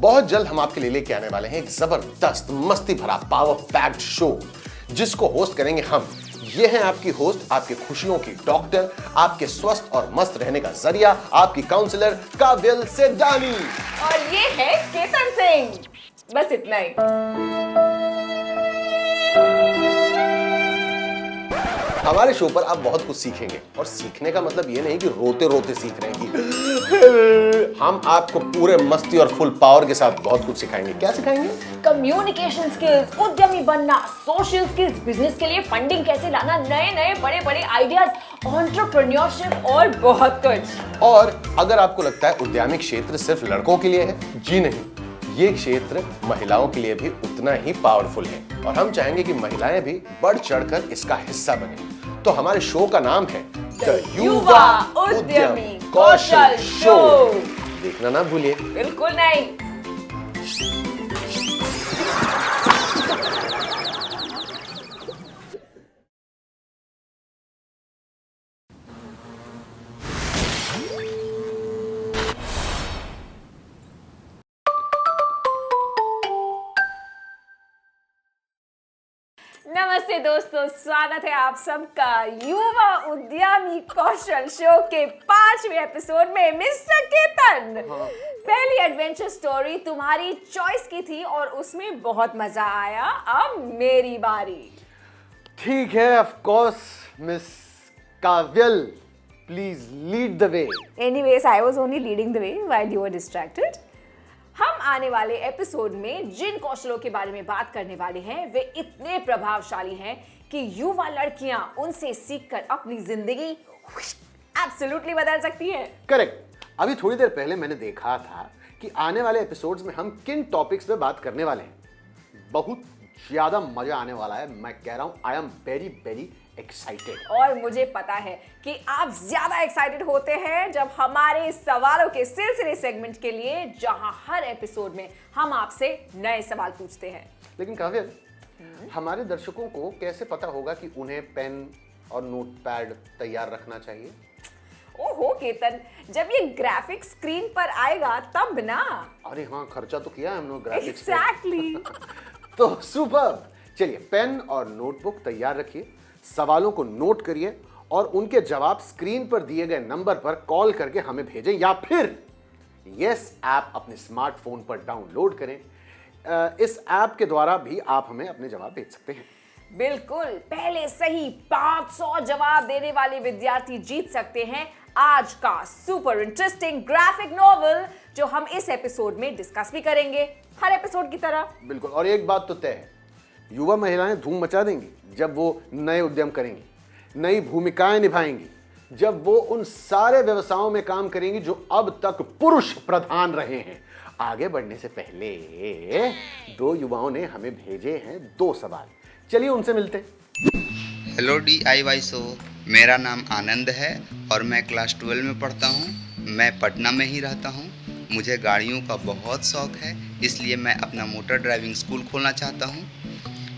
बहुत जल्द हम आपके लिए लेके आने वाले हैं एक जबरदस्त मस्ती भरा पावर पैक्ड शो जिसको होस्ट करेंगे हम। ये हैं आपकी होस्ट, आपके खुशियों की डॉक्टर, आपके स्वस्थ और मस्त रहने का जरिया, आपकी काउंसलर काव्यल सेडानी। और ये है केतन सिंह। बस इतना ही। हमारे शो पर आप बहुत कुछ सीखेंगे और सीखने का मतलब ये नहीं कि रोते रोते सीख रहे हैं कि हम आपको पूरे मस्ती और फुल पावर के साथ बहुत कुछ सिखाएंगे। क्या सिखाएंगे? कम्युनिकेशन स्किल्स, उद्यमी बनना, सोशल स्किल्स, बिजनेस के लिए फंडिंग कैसे लाना, नए नए बड़े बड़े आइडियाज, एंटरप्रेन्योरशिप और बहुत कुछ। और अगर आपको लगता है उद्यमिक क्षेत्र सिर्फ लड़कों के लिए है, जी नहीं, ये क्षेत्र महिलाओं के लिए भी उतना ही पावरफुल है और हम चाहेंगे कि महिलाएं भी बढ़ चढ़कर इसका हिस्सा बने। तो हमारे शो का नाम है द युवा उद्यमी कौशल शो। देखना ना भूलिए। बिल्कुल नहीं। नमस्ते दोस्तों, स्वागत है आप सबका युवा उद्यमी कौशल शो के 5वें एपिसोड में। मिस्टर केतन, पहली एडवेंचर स्टोरी तुम्हारी चॉइस की थी और उसमें बहुत मजा आया। अब मेरी बारी। ठीक है, of course miss Kavyal, please lead the way. Anyways, I was only leading the way while you were distracted. हम आने वाले एपिसोड में जिन कौशलों के बारे में बात करने वाले हैं वे इतने प्रभावशाली हैं कि युवा लड़कियां उनसे सीखकर अपनी जिंदगी एब्सोल्युटली बदल सकती हैं। करेक्ट। अभी थोड़ी देर पहले मैंने देखा था कि आने वाले एपिसोड्स में हम किन टॉपिक्स पे बात करने वाले हैं। बहुत ज्यादा मजा आने वाला है, मैं कह रहा हूं। I am very very excited. और मुझे पता है कि आप ज्यादा एक्साइटेड होते हैं जब हमारे सवालों के सिलसिले सेगमेंट के लिए, जहां हर एपिसोड में हम आपसे नए सवाल पूछते हैं। लेकिन काव्य, हमारे दर्शकों को कैसे पता होगा कि उन्हें पेन और नोटपैड तैयार रखना चाहिए? ओहो केतन, जब ये ग्राफिक स्क्रीन पर आएगा तब ना। अरे हाँ, खर्चा तो किया है हमने ग्राफिक्स पे। एग्जैक्टली। तो सुपर्ब। चलिए, पेन और नोटबुक तैयार रखिए, सवालों को नोट करिए और उनके जवाब स्क्रीन पर दिए गए नंबर पर कॉल करके हमें भेजें या फिर यस ऐप अपने स्मार्टफोन पर डाउनलोड करें। इस ऐप के द्वारा भी आप हमें अपने जवाब भेज सकते हैं। बिल्कुल, पहले सही 500 जवाब देने वाले विद्यार्थी जीत सकते हैं आज का सुपर इंटरेस्टिंग ग्राफिक नॉवेल, जो हम इस एपिसोड में डिस्कस भी करेंगे, हर एपिसोड की तरह। बिल्कुल। और एक बात तो तय है, युवा महिलाएं धूम मचा देंगी जब वो नए उद्यम करेंगी, नई भूमिकाएं निभाएंगी, जब वो उन सारे व्यवसायों में काम करेंगी जो अब तक पुरुष प्रधान रहे हैं। आगे बढ़ने से पहले दो युवाओं ने हमें भेजे हैं 2 सवाल। चलिए उनसे मिलते हैं। हेलो DIY शो, मेरा नाम आनंद है और मैं क्लास 12 में पढ़ता हूँ। मैं पटना में ही रहता हूँ। मुझे गाड़ियों का बहुत शौक है, इसलिए मैं अपना मोटर ड्राइविंग स्कूल खोलना चाहता हूँ।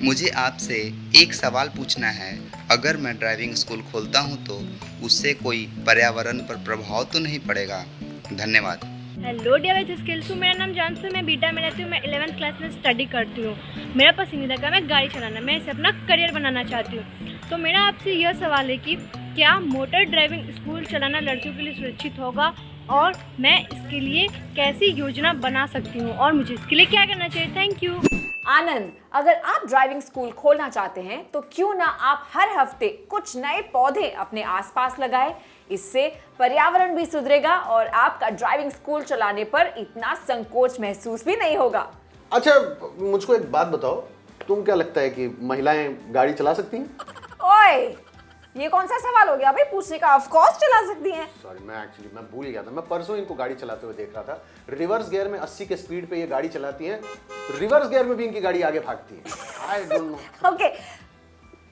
मुझे आपसे एक सवाल पूछना है, अगर मैं ड्राइविंग स्कूल खोलता हूँ तो उससे कोई पर्यावरण पर प्रभाव तो नहीं पड़ेगा? धन्यवाद। हेलो DIY स्किल्स, मेरा नाम जानसू, मैं बीटा में रहती हूँ। मैं 11th क्लास में स्टडी करती हूँ। मेरा पसंदीदा काम है गाड़ी चलाना। मैं इसे अपना करियर बनाना चाहती हूँ। तो मेरा आपसे यह सवाल है कि क्या मोटर ड्राइविंग स्कूल चलाना लड़कियों के लिए सुरक्षित होगा और मैं इसके लिए कैसी योजना बना सकती हूँ और मुझे इसके लिए क्या करना चाहिए? Thank you. आनंद, अगर आप ड्राइविंग स्कूल खोलना चाहते हैं तो क्यों ना आप हर हफ्ते कुछ नए पौधे अपने आसपास लगाएं। इससे पर्यावरण भी सुधरेगा और आपका ड्राइविंग स्कूल चलाने पर इतना संकोच महसूस भी नहीं होगा। अच्छा, मुझको एक बात बताओ, तुम क्या लगता है कि महिलाएं गाड़ी चला सकती हैं? ओए, ये कौन सा सवाल हो गया भाई पूछने का? ऑफ कोर्स चला सकती हैं। सॉरी, मैं भूल गया था। मैं परसों इनको गाड़ी चलाते हुए देख रहा था। रिवर्स गियर में 80 के स्पीड पे ये गाड़ी चलाती हैं। रिवर्स गियर में भी इनकी गाड़ी आगे भागती है। I don't know. ओके,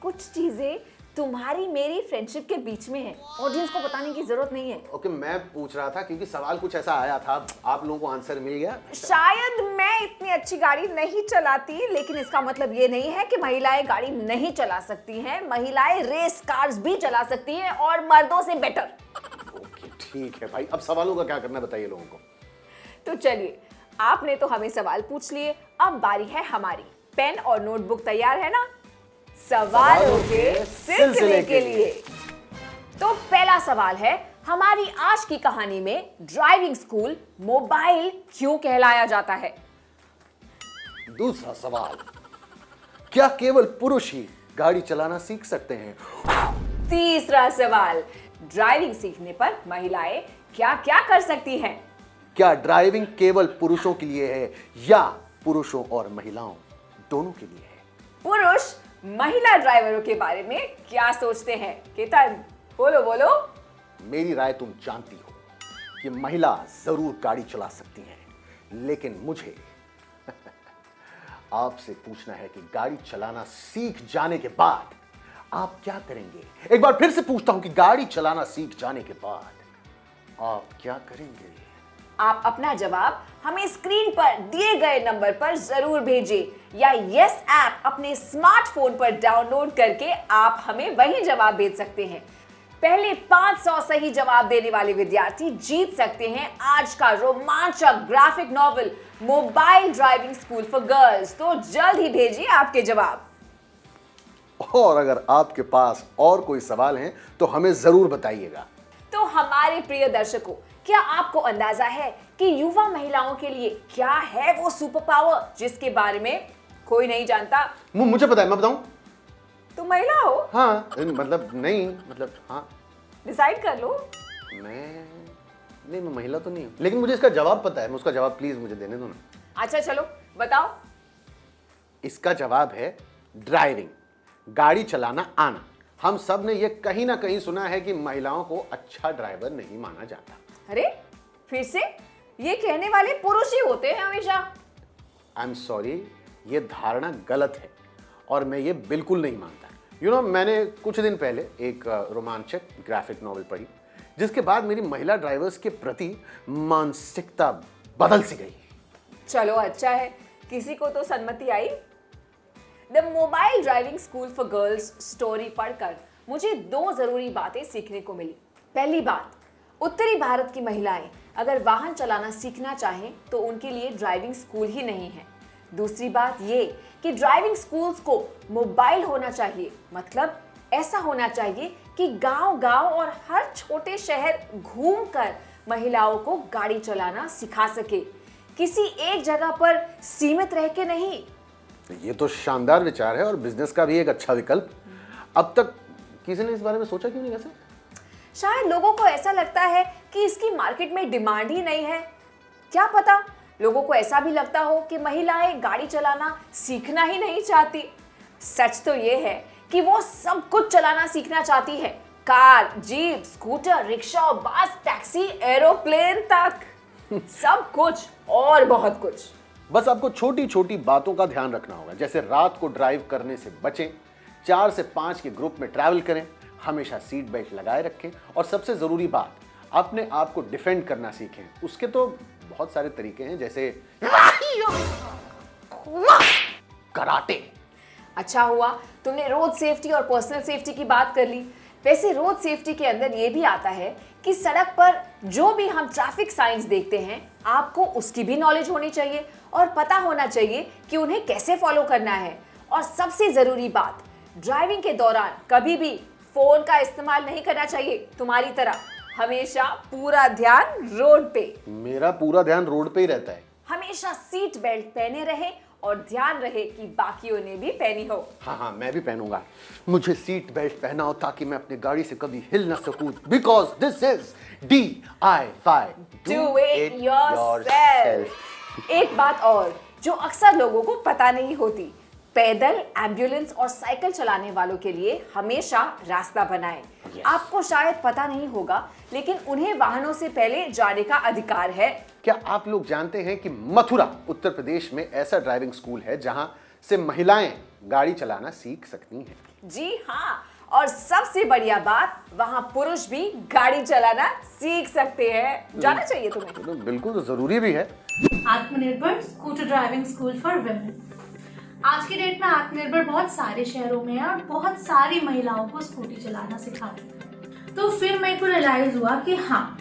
कुछ चीजें तुम्हारी मेरी फ्रेंडशिप के बीच में है, ऑडियंस को बताने की जरूरत नहीं है। ओके, मैं पूछ रहा था क्योंकि सवाल कुछ ऐसा आया था, आप लोगों को आंसर मिल गया। शायद मैं इतनी अच्छी गाड़ी नहीं चलाती, लेकिन इसका मतलब ये नहीं है कि महिलाएं गाड़ी नहीं चला सकती हैं। महिलाएं रेस कार्स भी चला सकती हैं और मर्दों से बेटर। ओके, ठीक है भाई। अब सवालों का क्या करना बताइए लोगों को। तो चलिए, आपने तो हमें सवाल पूछ लिए, अब बारी है हमारी। पेन और नोटबुक तैयार है ना? सवालों के सिलसिले के लिए। तो पहला सवाल है, हमारी आज की कहानी में ड्राइविंग स्कूल मोबाइल क्यों कहलाया जाता है? दूसरा सवाल, क्या केवल पुरुष ही गाड़ी चलाना सीख सकते हैं? तीसरा सवाल, ड्राइविंग सीखने पर महिलाएं क्या क्या कर सकती हैं? क्या ड्राइविंग केवल पुरुषों के लिए है या पुरुषों और महिलाओं दोनों के लिए है? पुरुष महिला ड्राइवरों के बारे में क्या सोचते हैं? केतन, बोलो बोलो। मेरी राय तुम जानती हो कि महिला जरूर गाड़ी चला सकती हैं, लेकिन मुझे आपसे पूछना है कि गाड़ी चलाना सीख जाने के बाद आप क्या करेंगे? एक बार फिर से पूछता हूं कि गाड़ी चलाना सीख जाने के बाद आप क्या करेंगे? आप अपना जवाब हमें स्क्रीन पर दिए गए नंबर पर जरूर भेजें या यस ऐप अपने स्मार्टफोन पर डाउनलोड करके आप हमें वही जवाब भेज सकते हैं। पहले 500 सही जवाब देने वाले विद्यार्थी जीत सकते हैं आज का रोमांचक graphic novel mobile driving school for girls. तो जल्द ही भेजिए आपके जवाब। और अगर आपके पास और कोई सवाल हैं तो हमें जरूर बताइएगा। तो हमारे प्रिय दर्शकों, क्या आपको अंदाजा है कि युवा महिलाओं के लिए क्या है वो सुपर पावर जिसके बारे में कोई नहीं जानता? मुझे पता है, मैं बताऊं? तुम महिला हो? हाँ, मतलब हाँ। डिसाइड कर लो। मैं महिला तो नहीं हूँ, लेकिन मुझे इसका जवाब पता है। मैं उसका जवाब प्लीज मुझे देने दो ना। अच्छा चलो बताओ। इसका जवाब है ड्राइविंग, गाड़ी चलाना आना। हम सब ने ये कहीं ना कहीं सुना है कि महिलाओं को अच्छा ड्राइवर नहीं माना जाता। अरे फिर से? ये कहने वाले पुरुष ही होते हैं हमेशा। आई एम सॉरी, ये धारणा गलत है और मैं ये बिल्कुल नहीं मानता। मैंने कुछ दिन पहले एक रोमांचक ग्राफिक नॉवल पढ़ी जिसके बाद मेरी महिला ड्राइवर्स के प्रति मानसिकता बदल सी गई। चलो अच्छा है, किसी को तो सम्मति आई। The mobile driving school for girls story पढ़कर मुझे 2 जरूरी बातें सीखने को मिली। पहली बात, उत्तरी भारत की महिलाएं अगर वाहन चलाना सीखना चाहें तो उनके लिए ड्राइविंग स्कूल ही नहीं है। दूसरी बात ये कि ड्राइविंग स्कूल्स को मोबाइल होना चाहिए, मतलब ऐसा होना चाहिए कि गांव-गांव और हर छोटे शहर घूमकर महिलाओं को गाड़ी चलाना सिखा सके, किसी एक जगह पर सीमित रह के नहीं। ये तो शानदार विचार है और बिजनेस का भी एक अच्छा विकल्प। अब तक किसी ने इस बारे में सोचा क्यों नहीं? वैसे शायद लोगों को ऐसा लगता है कि इसकी मार्केट में डिमांड ही नहीं है। क्या पता लोगों को ऐसा भी लगता हो कि महिलाएं गाड़ी चलाना सीखना ही नहीं चाहती। सच तो ये है कि वो सब कुछ चलाना सीखना चाहती है, कार, जीप, स्कूटर, रिक्शा, बस, टैक्सी, एरोप्लेन तक सब कुछ और बहुत कुछ। बस आपको छोटी छोटी बातों का ध्यान रखना होगा, जैसे रात को ड्राइव करने से बचें, 4 से 5 के ग्रुप में ट्रैवल करें, हमेशा सीट बेल्ट लगाए रखें और सबसे जरूरी बात, अपने आप को डिफेंड करना सीखें। उसके तो बहुत सारे तरीके हैं, जैसे कराटे। अच्छा हुआ तुमने रोड सेफ्टी और पर्सनल सेफ्टी की बात कर ली। वैसे रोड सेफ्टी के अंदर ये भी आता है कि सड़क पर जो भी हम ट्रैफिक साइंस देखते हैं, आपको उसकी भी नॉलेज होनी चाहिए और पता होना चाहिए कि उन्हें कैसे फॉलो करना है। और सबसे जरूरी बात, ड्राइविंग के दौरान कभी भी फोन का इस्तेमाल नहीं करना चाहिए। तुम्हारी तरह हमेशा पूरा ध्यान रोड पे। मेरा पूरा ध्यान रोड पे ही रहता है। हमेशा सीट बेल्ट पहने रहे और ध्यान रहे कि बाकियों ने भी पहनी हो। हाँ, मैं भी पहनूंगा। मुझे सीट बेल्ट पहनाओ ताकि मैं अपनी गाड़ी से कभी हिल न सकूं, because this is DIY, Do it yourself। एक बात और जो अक्सर लोगों को पता नहीं होती, पैदल, एम्बुलेंस और साइकिल चलाने वालों के लिए हमेशा रास्ता बनाएं। Yes. आपको शायद पता नहीं होगा, लेकिन उन्हें वाहनों से पहले जाने का अधिकार है। क्या आप लोग जानते हैं कि मथुरा, उत्तर प्रदेश में ऐसा ड्राइविंग स्कूल है जहां से महिलाएं गाड़ी चलाना सीख सकती हैं? जी हाँ, और सबसे बढ़िया बात, वहाँ पुरुष भी गाड़ी चलाना सीख सकते हैं। जाना चाहिए तुम्हें। तो बिल्कुल, तो जरूरी भी है। आत्मनिर्भर scooter driving school for women. आज की डेट में आत्मनिर्भर बहुत सारे शहरों में है और बहुत सारी महिलाओं को स्कूटी चलाना सिखाते हैं। तो फिर मेरे को रियलाइज हुआ कि हाँ,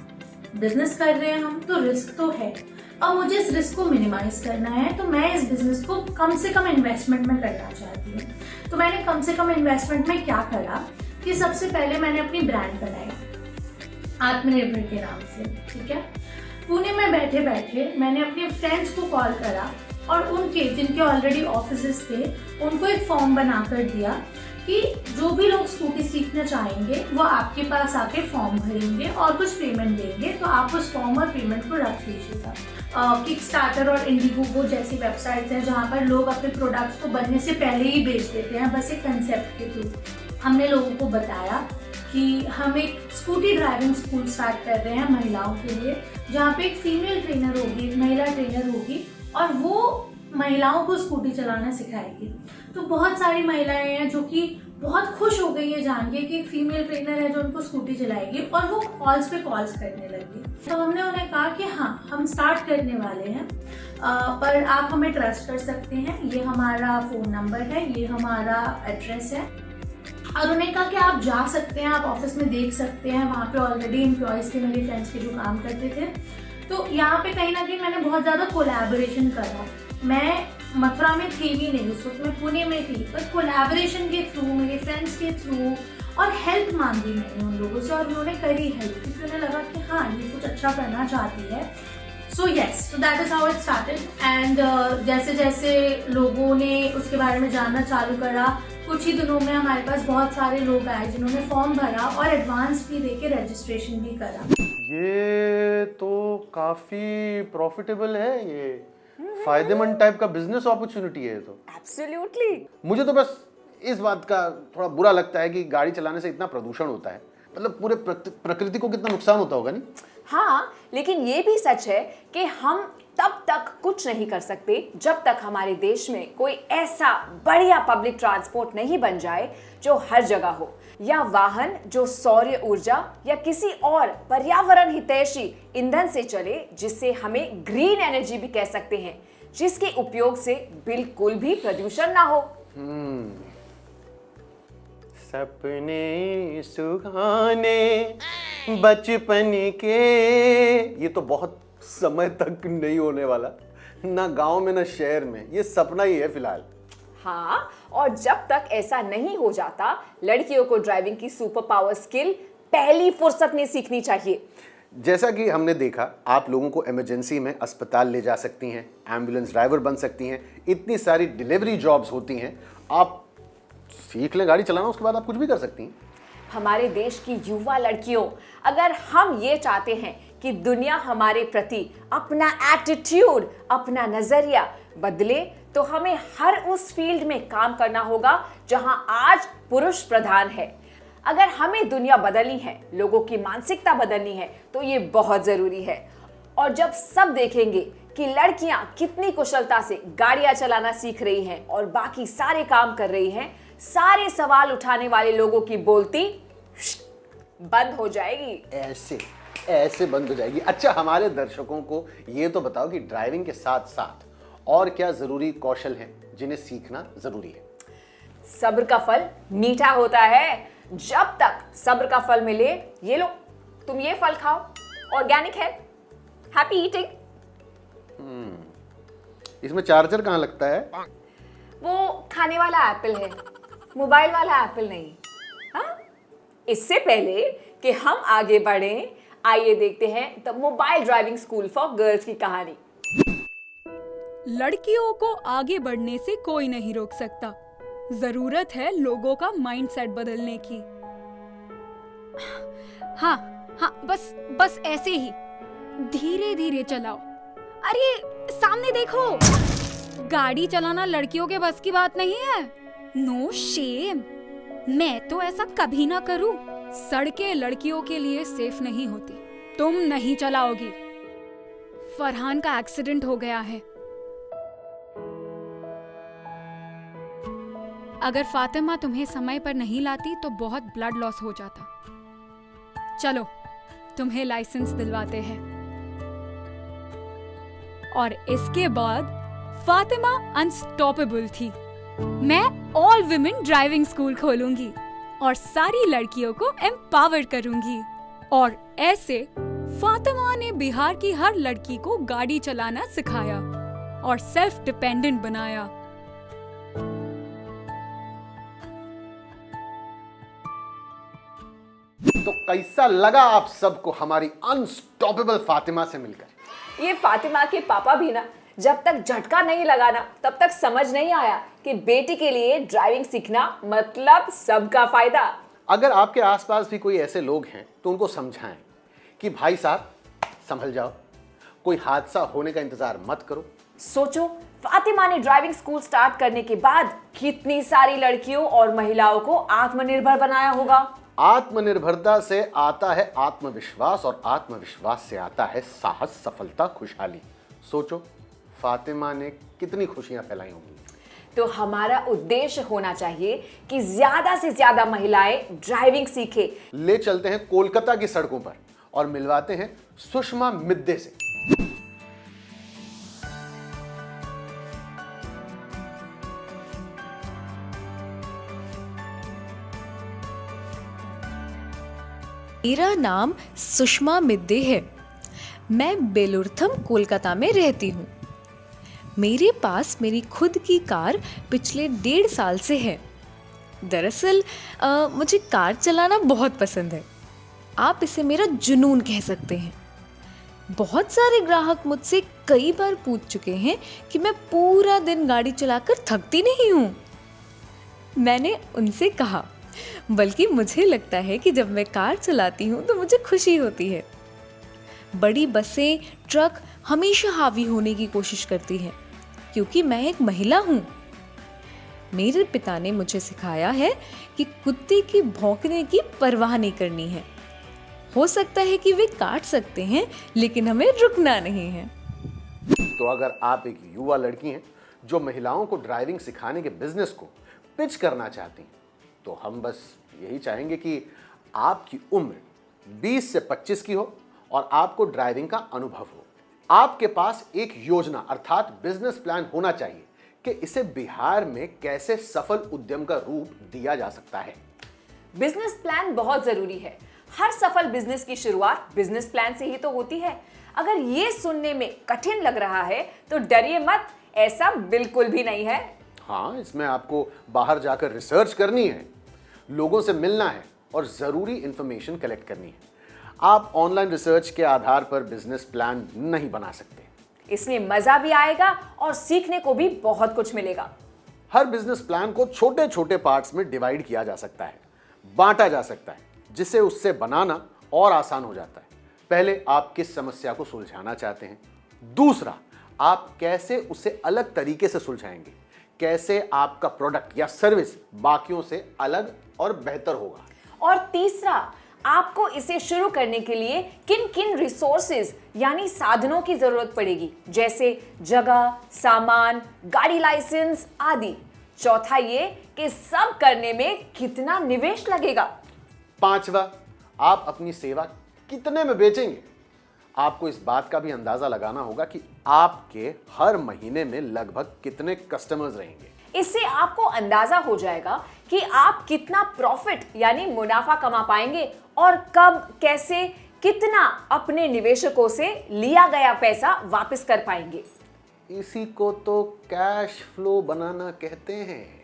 बिजनेस कर रहे हैं हम तो रिस्क तो है, अब मुझे इस रिस्क को मिनिमाइज करना है, तो मैं इस बिजनेस को कम से कम इन्वेस्टमेंट में करना चाहती हूँ। तो मैंने कम से कम इन्वेस्टमेंट में क्या करा कि सबसे पहले मैंने अपनी ब्रांड बनाई आत्मनिर्भर के नाम से, ठीक है। पुणे में बैठे बैठे मैंने अपने फ्रेंड्स को कॉल करा और उनके जिनके ऑलरेडी ऑफिसेस थे उनको एक फॉर्म बनाकर दिया कि जो भी लोग स्कूटी सीखना चाहेंगे वो आपके पास आके फॉर्म भरेंगे और कुछ पेमेंट देंगे, तो आप उस फॉर्म और पेमेंट को रख लीजिएगा। किकस्टार्टर और इंडिगोगो जैसी वेबसाइट्स हैं जहाँ पर लोग अपने प्रोडक्ट्स को बनने से पहले ही बेच देते हैं, बस एक कंसेप्ट के थ्रू। हमने लोगों को बताया कि हम एक स्कूटी ड्राइविंग स्कूल स्टार्ट कर रहे हैं महिलाओं के लिए, जहाँ पे एक फीमेल ट्रेनर होगी, एक महिला ट्रेनर होगी और वो महिलाओं को स्कूटी चलाना सिखाएगी। तो बहुत सारी महिलाएं हैं जो कि बहुत खुश हो गई है जान के कि एक फीमेल ट्रेनर है जो उनको स्कूटी चलाएगी, और वो कॉल्स पे कॉल्स करने लगी। तो हमने उन्हें कहा कि हाँ हम स्टार्ट करने वाले हैं, पर आप हमें ट्रस्ट कर सकते हैं, ये हमारा फ़ोन नंबर है, ये हमारा एड्रेस है। और उन्हें कहा कि आप जा सकते हैं, आप ऑफिस में देख सकते हैं, वहाँ पे ऑलरेडी एम्प्लॉयज़ थे मेरे फ्रेंड्स के जो काम करते थे। तो यहाँ पे कहीं ना कहीं मैंने बहुत ज़्यादा कोलैबोरेशन करा। मैं मथुरा में थी भी नहीं उस वक्त, मैं पुणे में थी, पर कोलैबोरेशन के थ्रू, मेरे फ्रेंड्स के थ्रू, और हेल्प मांगी मैंने उन लोगों से और उन्होंने करी हेल्प, क्योंकि उन्हें लगा कि हाँ ये कुछ अच्छा करना चाहती है। So yes, so that is how it started. And जैसे जैसे लोगों ने उसके बारे में जानना चालू करा, कुछ ही दिनों में हमारे पास बहुत सारे लोग आए जिन्होंने फॉर्म भरा और एडवांस फी देके रजिस्ट्रेशन भी करा। ये तो काफी प्रॉफिटेबल है, ये फायदेमंद टाइप का बिजनेस अपॉर्चुनिटी है। तो एब्सोल्युटली। मुझे तो बस इस बात का थोड़ा बुरा लगता है कि गाड़ी चलाने से इतना प्रदूषण होता है, मतलब पूरे प्रकृति को कितना नुकसान होता होगा नहीं। हाँ, लेकिन ये भी सच है कि हम तब तक कुछ नहीं कर सकते जब तक हमारे देश में कोई ऐसा बढ़िया पब्लिक ट्रांसपोर्ट नहीं बन जाए जो हर जगह हो, या वाहन जो सौर ऊर्जा या किसी और पर्यावरण हितैषी ईंधन से चले, जिससे हमें ग्रीन एनर्जी भी कह सकते हैं, जिसके उपयोग से बिल्कुल भी प्रदूषण ना हो। सपने सुहाने बचपन के, ये तो बहुत समय तक नहीं होने वाला, ना गांव में ना शहर में, ये सपना ही है फिलहाल। हाँ, और जब तक ऐसा नहीं हो जाता, लड़कियों को ड्राइविंग की सुपर पावर स्किल पहली फुर्सत में सीखनी चाहिए। जैसा कि हमने देखा, आप लोगों को इमरजेंसी में अस्पताल ले जा सकती हैं, एम्बुलेंस ड्राइवर बन सकती हैं, इतनी सारी डिलीवरी जॉब्स होती हैं। आप सीख लें गाड़ी चलाना, उसके बाद आप कुछ भी कर सकती हैं। हमारे देश की युवा लड़कियों, अगर हम ये चाहते हैं कि दुनिया हमारे प्रति अपना एटीट्यूड, अपना नजरिया बदले, तो हमें हर उस फील्ड में काम करना होगा जहां आज पुरुष प्रधान है। अगर हमें दुनिया बदलनी है, लोगों की मानसिकता बदलनी है, तो ये बहुत जरूरी है। और जब सब देखेंगे कि लड़कियां कितनी कुशलता से गाड़ियां चलाना सीख रही हैं और बाकी सारे काम कर रही हैं, सारे सवाल उठाने वाले लोगों की बोलती बंद हो जाएगी। ऐसे बंद हो जाएगी। अच्छा, हमारे दर्शकों को ये तो बताओ कि ड्राइविंग के साथ साथ और क्या जरूरी कौशल हैं जिन्हें सीखना जरूरी है? सब्र का फल मीठा होता है। जब तक सब्र का फल मिले, ये लो तुम ये फल खाओ, ऑर्गेनिक है, हैप्पी ईटिंग। इसमें चार्जर कहाँ लगता है? वो खाने वाला एप्पल है, मोबाइल वाला एप्पल नहीं। हाँ? इससे पहले कि हम आगे बढ़ें, आइए देखते हैं the mobile driving school for girls की कहानी। लड़कियों को आगे बढ़ने से कोई नहीं रोक सकता। जरूरत है लोगों का माइंडसेट बदलने की। हाँ, बस ऐसे ही धीरे धीरे चलाओ। अरे सामने देखो, गाड़ी चलाना लड़कियों के बस की बात नहीं है। नो शेम, मैं तो ऐसा कभी ना करूं। सड़कें लड़कियों के लिए सेफ नहीं होती। तुम नहीं चलाओगी। फरहान का एक्सीडेंट हो गया है। अगर फातिमा तुम्हें समय पर नहीं लाती तो बहुत ब्लड लॉस हो जाता। चलो तुम्हें लाइसेंस दिलवाते हैं। और इसके बाद फातिमा अनस्टॉपेबल थी। मैं ऑल विमेन ड्राइविंग स्कूल खोलूंगी और सारी लड़कियों को एम्पावर करूंगी। और ऐसे फातिमा ने बिहार की हर लड़की को गाड़ी चलाना सिखाया और सेल्फ डिपेंडेंट बनाया। तो कैसा लगा आप सबको हमारी अनस्टॉपेबल फातिमा से मिलकर? ये फातिमा के पापा भी ना जब तक झटका नहीं लगाना तब तक समझ नहीं आया कि बेटी के लिए ड्राइविंग सीखना मतलब सबका फायदा। अगर आपके आसपास भी कोई ऐसे लोग हैं तो उनको समझाएं कि भाई साहब संभल जाओ, कोई हादसा होने का इंतजार मत करो। सोचो, फातिमा ने ड्राइविंग स्कूल स्टार्ट करने के बाद कितनी सारी लड़कियों और महिलाओं को आत्मनिर्भर बनाया होगा। आत्मनिर्भरता से आता है आत्मविश्वास और आत्मविश्वास से आता है साहस, सफलता, खुशहाली। सोचो फातिमा ने कितनी खुशियां फैलाई होंगी। तो हमारा उद्देश्य होना चाहिए कि ज्यादा से ज्यादा महिलाएं ड्राइविंग सीखे। ले चलते हैं कोलकाता की सड़कों पर और मिलवाते हैं सुषमा मिद्दे से। मेरा नाम सुषमा मिद्दे है। मैं बेलुरथम कोलकाता में रहती हूँ। मेरे पास मेरी खुद की कार पिछले 1.5 साल से है। दरअसल मुझे कार चलाना बहुत पसंद है। आप इसे मेरा जुनून कह सकते हैं। बहुत सारे ग्राहक मुझसे कई बार पूछ चुके हैं कि मैं पूरा दिन गाड़ी चलाकर थकती नहीं हूँ। मैंने उनसे कहा, बल्कि मुझे लगता है कि जब मैं कार चलाती हूँ तो मुझे खुशी होती है। बड़ी बसें, ट्रक हमेशा हावी होने की कोशिश करती हैं क्योंकि मैं एक महिला हूँ। मेरे पिता ने मुझे सिखाया है कि कुत्ते की भौंकने की परवाह नहीं करनी है। हो सकता है कि वे काट सकते हैं लेकिन हमें रुकना नहीं है। तो अगर आप एक युवा लड़की हैं जो महिलाओं को ड्राइविंग सिखाने के बिजनेस को पिच करना चाहती हैं, तो हम बस यही चाहेंगे कि आपकी उम्र 20 से 25 की हो और आपको ड्राइविंग का अनुभव हो। आपके पास एक योजना अर्थात बिजनेस प्लान होना चाहिए कि इसे बिहार में कैसे सफल उद्यम का रूप दिया जा सकता है। बिजनेस प्लान बहुत जरूरी है। हर सफल बिजनेस की शुरुआत बिजनेस प्लान से ही तो होती है। अगर ये सुनने में कठिन लग रहा है तो डरिए मत, ऐसा बिल्कुल भी नहीं है। हाँ, इसमें आपको बाहर जाकर रिसर्च करनी है, लोगों से मिलना है और जरूरी इंफॉर्मेशन कलेक्ट करनी है। आप ऑनलाइन रिसर्च के आधार पर बिजनेस प्लान नहीं बना सकते। इसमें मजा भी आएगा और सीखने को भी बहुत कुछ मिलेगा। हर बिजनेस प्लान को छोटे छोटे पार्ट्स में डिवाइड किया जा सकता है, बांटा जा सकता है, जिससे उससे बनाना और आसान हो जाता है। पहले आप किस समस्या को सुलझाना चाहते हैं, दूसरा आप कैसे उसे अलग तरीके से सुलझाएंगे, कैसे आपका प्रोडक्ट या सर्विस बाकियों से अलग और बेहतर होगा, और तीसरा आपको इसे शुरू करने के लिए किन किन रिसोर्सेज यानी साधनों की जरूरत पड़ेगी, जैसे जगह, सामान, गाड़ी लाइसेंस आदि। चौथा ये कि सब करने में कितना निवेश लगेगा। पांचवा, आप अपनी सेवा कितने में बेचेंगे। आपको इस बात का भी अंदाजा लगाना होगा कि आपके हर महीने में लगभग कितने कस्टमर्स रहेंगे। इससे आपको अंदाजा हो जाएगा कि आप कितना प्रॉफिट यानी मुनाफा कमा पाएंगे और कब, कैसे, कितना अपने निवेशकों से लिया गया पैसा वापस कर पाएंगे। इसी को तो कैश फ्लो बनाना कहते हैं।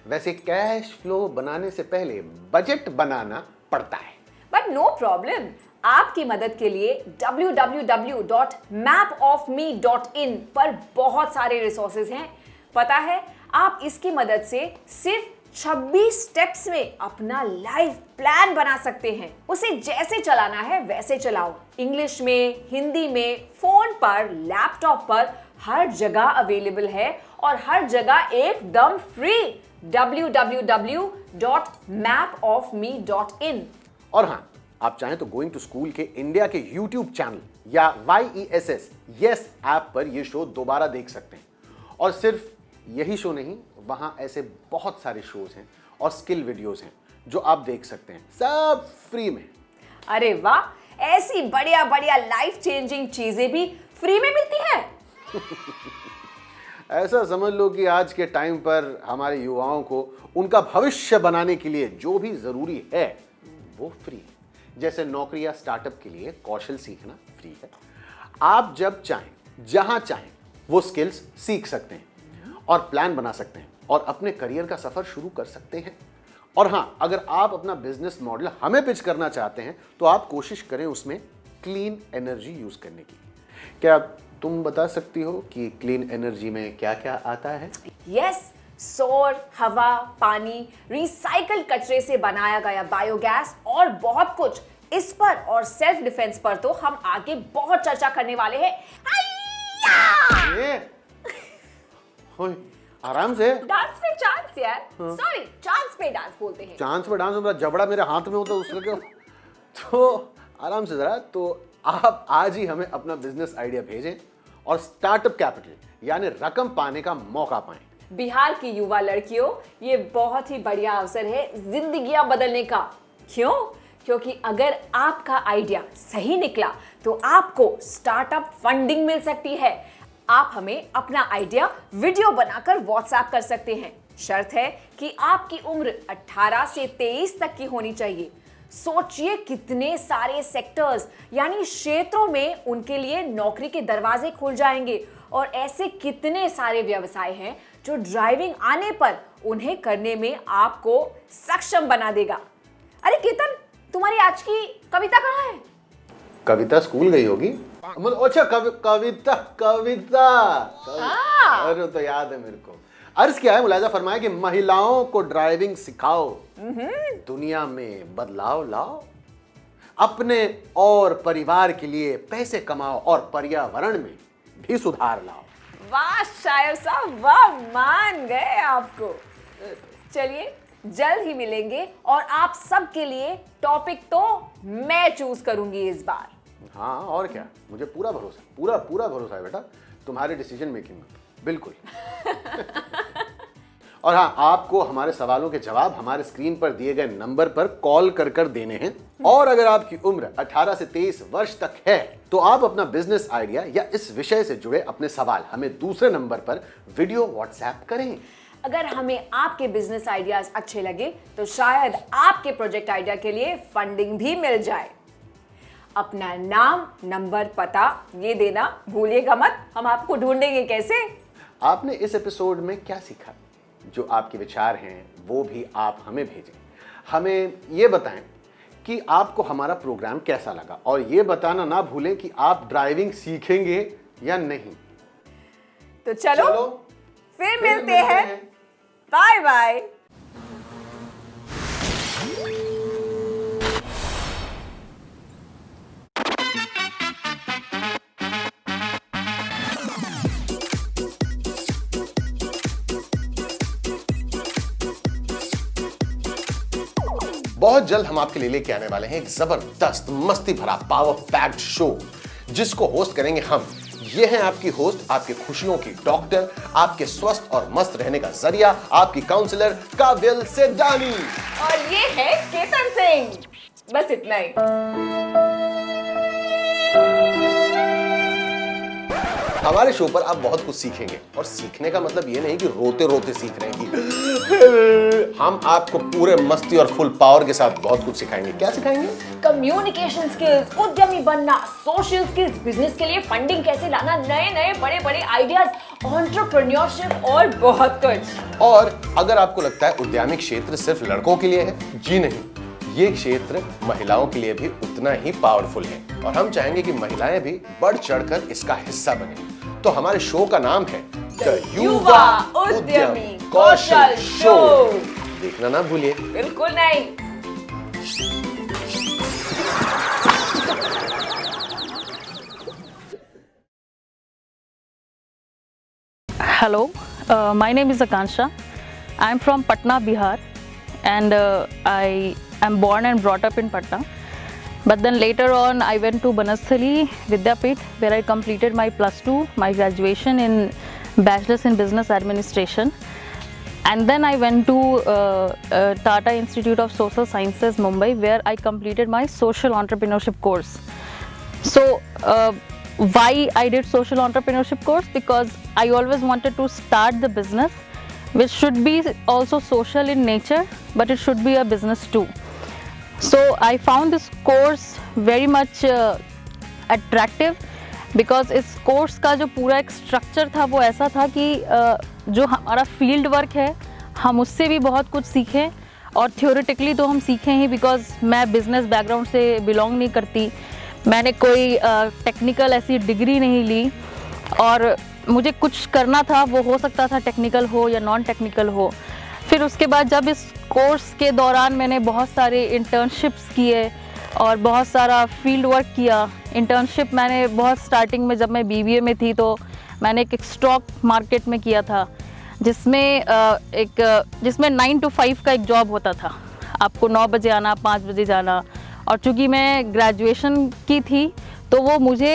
वैसे कैश फ्लो बनाने से पहले बजट बनाना पड़ता है। बट नो प्रॉब्लम, आपकी मदद के लिए www.mapofme.in पर बहुत सारे रिसोर्सेज हैं। पता है, आप इसकी मदद से सिर्फ 26 स्टेप्स में अपना लाइफ प्लान बना सकते हैं। उसे जैसे चलाना है वैसे चलाओ। इंग्लिश में, हिंदी में, फोन पर, लैपटॉप पर, हर जगह अवेलेबल है और हर जगह एकदम फ्री। www.mapofme.in। और हाँ, आप चाहें तो गोइंग टू स्कूल के इंडिया के YouTube चैनल या YESS यस ऐप पर यह शो दोबारा देख सकते हैं। और सिर्फ यही शो नहीं, वहां ऐसे बहुत सारे शोज हैं और स्किल वीडियोस हैं जो आप देख सकते हैं, सब फ्री में। अरे वाह, ऐसी बढ़िया बढ़िया लाइफ चेंजिंग चीजें भी फ्री में मिलती हैं। ऐसा समझ लो कि आज के टाइम पर हमारे युवाओं को उनका भविष्य बनाने के लिए जो भी जरूरी है वो फ्री है। जैसे नौकरी या स्टार्टअप के लिए कौशल सीखना फ्री है। आप जब चाहें, जहां चाहें, वो स्किल्स सीख सकते हैं और प्लान बना सकते हैं और अपने करियर का सफर शुरू कर सकते हैं। और हां, अगर आप अपना बिजनेस मॉडल हमें पिच करना चाहते हैं तो आप कोशिश करें उसमें क्लीन एनर्जी यूज करने की। क्या तुम बता सकती हो कि क्लीन एनर्जी में क्या क्या आता है? यस, सौर, हवा, पानी, रिसाइकल कचरे से बनाया गया बायोगैस और बहुत कुछ। इस पर और सेल्फ डिफेंस पर तो हम आगे बहुत चर्चा करने वाले हैं। ओए, आराम से। डांस पे चांस यार, सॉरी, चांस पे डांस बोलते हैं। चांस पे डांस, मेरा जबड़ा मेरे हाथ में होता उसके क्यों? तो आराम से जरा। तो आप आज ही हमें अपना बिजनेस आइडिया भेजें और स्टार्टअप कैपिटल यानी रकम पाने का मौका पाएं। बिहार की युवा लड़कियों, ये बहुत ही बढ़िया अवसर है जिंदगियां बदलने का। क्यों? क्योंकि अगर आपका आइडिया सही निकला तो आपको स्टार्टअप फंडिंग मिल सकती है। आप हमें अपना आइडिया वीडियो बनाकर व्हाट्सएप कर सकते हैं। शर्त है कि आपकी उम्र 18 से 23 तक की होनी चाहिए। सोचिए कितने सारे सेक्टर्स यानी क्षेत्रों में उनके लिए नौकरी के दरवाजे खुल जाएंगे और ऐसे कितने सारे व्यवसाय हैं जो ड्राइविंग आने पर उन्हें करने में आपको सक्षम बना देगा। अरे केतन, तुम्हारी आज की कविता कहाँ है? कविता स्कूल गई होगी। अच्छा, कविता। अरे तो याद है मेरे को। अर्ज क्या है? मुलाजा फरमाया कि महिलाओं को ड्राइविंग सिखाओ, दुनिया में बदलाव लाओ, अपने और परिवार के लिए पैसे कमाओ और पर्यावरण में भी सुधार लाओ। वाह शायर साहब, वाह, मान गए आपको। चलिए जल्द ही मिलेंगे और आप सबके लिए टॉपिक तो मैं चूज करूंगी इस बार। हाँ, और क्या, मुझे पूरा भरोसा, पूरा भरोसा है बेटा तुम्हारे डिसीजन मेकिंग में, बिल्कुल। और हाँ, आपको हमारे सवालों के जवाब हमारे स्क्रीन पर दिए गए नंबर पर कॉल कर देने हैं। और अगर आपकी उम्र 18 से 23 वर्ष तक है तो आप अपना बिजनेस आइडिया या इस विषय से जुड़े अपने सवाल हमें दूसरे नंबर पर वीडियो व्हाट्सएप करें। अगर हमें आपके बिजनेस आइडियाज अच्छे लगे तो शायद आपके प्रोजेक्ट आइडिया के लिए फंडिंग भी मिल जाए। अपना नाम, नंबर, पता ये देना भूलिएगा मत। हम आपको ढूंढेंगे कैसे? आपने इस एपिसोड में क्या सीखा? जो आपके विचार हैं वो भी आप हमें भेजें। हमें ये बताएं कि आपको हमारा प्रोग्राम कैसा लगा और ये बताना ना भूलें कि आप ड्राइविंग सीखेंगे या नहीं। तो चलो फिर मिलते हैं। Bye bye. बहुत जल्द हम आपके लिए लेके आने वाले हैं एक जबरदस्त मस्ती भरा पावर पैक्ड शो जिसको होस्ट करेंगे हम। ये हैं आपकी होस्ट, आपकी खुशियों की डॉक्टर, आपके स्वस्थ और मस्त रहने का जरिया, आपकी काउंसलर काबिल सेडानी। और ये है केतन सिंह। बस इतना ही। हमारे शो पर आप बहुत कुछ सीखेंगे और सीखने का मतलब ये नहीं कि रोते रोते सीख रहे हैं कि हम आपको पूरे मस्ती और फुल पावर के साथ बहुत कुछ सिखाएंगे। क्या सिखाएंगे? कम्युनिकेशन स्किल्स, उद्यमी बनना, सोशल स्किल्स, बिजनेस के लिए फंडिंग कैसे लाना, नए नए बड़े बड़े आइडियाज, एंटरप्रेन्योरशिप और बहुत कुछ। और अगर आपको लगता है उद्यमी क्षेत्र सिर्फ लड़कों के लिए है, जी नहीं, ये क्षेत्र महिलाओं के लिए भी उतना ही पावरफुल है और हम चाहेंगे कि महिलाएं भी बढ़ चढ़कर इसका हिस्सा बने। तो हमारे शो का नाम है द युवा उद्यमी कौशल शो। देखना ना भूलिए। बिल्कुल नहीं। Hello, my name is Akansha. I am from Patna, Bihar, and I am born and brought up in Patna. But then later on, I went to Banasthali Vidyapith, where I completed my +2, my graduation in Bachelor's in Business Administration. And then I went to Tata Institute of Social Sciences, Mumbai, where I completed my social entrepreneurship course. So, why I did social entrepreneurship course? Because I always wanted to start the business, which should be also social in nature, but it should be a business too. So I found this course very much attractive because इस course का जो पूरा एक structure था वो ऐसा था कि जो हमारा फील्ड वर्क है हम उससे भी बहुत कुछ सीखें, और थियोरेटिकली तो हम सीखें ही बिकॉज मैं बिज़नेस बैकग्राउंड से बिलोंग नहीं करती, मैंने कोई टेक्निकल ऐसी डिग्री नहीं ली, और मुझे कुछ करना था वो हो सकता था टेक्निकल हो या नॉन टेक्निकल हो। फिर उसके बाद जब इस कोर्स के दौरान मैंने बहुत सारे इंटर्नशिप्स किए और बहुत सारा फील्ड वर्क किया। इंटर्नशिप मैंने बहुत स्टार्टिंग में जब मैं BBA में थी तो मैंने एक स्टॉक मार्केट में किया था, जिसमें 9 to 5 का एक जॉब होता था, आपको 9 बजे आना 5 बजे जाना। और चूँकि मैं ग्रेजुएशन की थी तो वो मुझे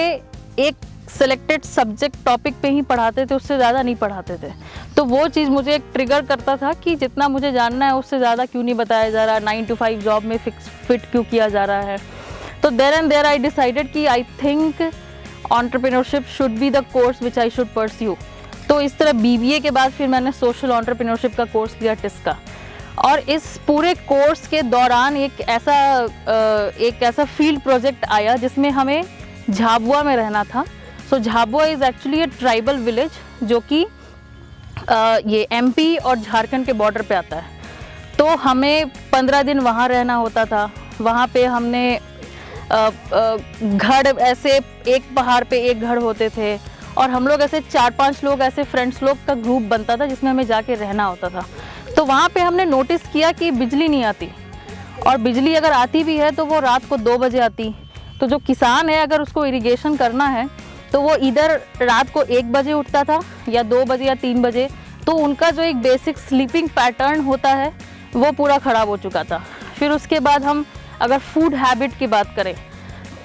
एक सेलेक्टेड सब्जेक्ट टॉपिक पे ही पढ़ाते थे, उससे ज़्यादा नहीं पढ़ाते थे। तो वो चीज़ मुझे एक ट्रिगर करता था कि जितना मुझे जानना है उससे ज़्यादा क्यों नहीं बताया जा रहा, 9 to 5 जॉब में फिट क्यों किया जा रहा है। तो there and there I decided कि I think entrepreneurship should be the course which I should pursue. तो इस तरह BBA के बाद फिर मैंने सोशल एंटरप्रेन्योरशिप का कोर्स लिया TISS का। और इस पूरे कोर्स के दौरान एक ऐसा फील्ड प्रोजेक्ट आया जिसमें हमें झाबुआ में रहना था। So Jhabua is actually a tribal village जो कि ये MP और झारखंड के बॉर्डर पे आता है। तो हमें 15 दिन वहाँ रहना होता था। वहाँ पे हमने घर ऐसे एक पहाड़ पे एक घर होते थे, और हम लोग ऐसे 4-5 लोग ऐसे फ्रेंड्स लोग का ग्रुप बनता था जिसमें हमें जाके रहना होता था। तो वहाँ पे हमने नोटिस किया कि बिजली नहीं आती, और बिजली अगर आती भी है तो वो रात को 2 बजे आती। तो जो किसान है अगर उसको इरिगेशन करना है तो वो इधर रात को 1 बजे उठता था या 2 बजे या 3 बजे। तो उनका जो एक बेसिक स्लीपिंग पैटर्न होता है वो पूरा ख़राब हो चुका था। फिर उसके बाद हम अगर फूड हैबिट की बात करें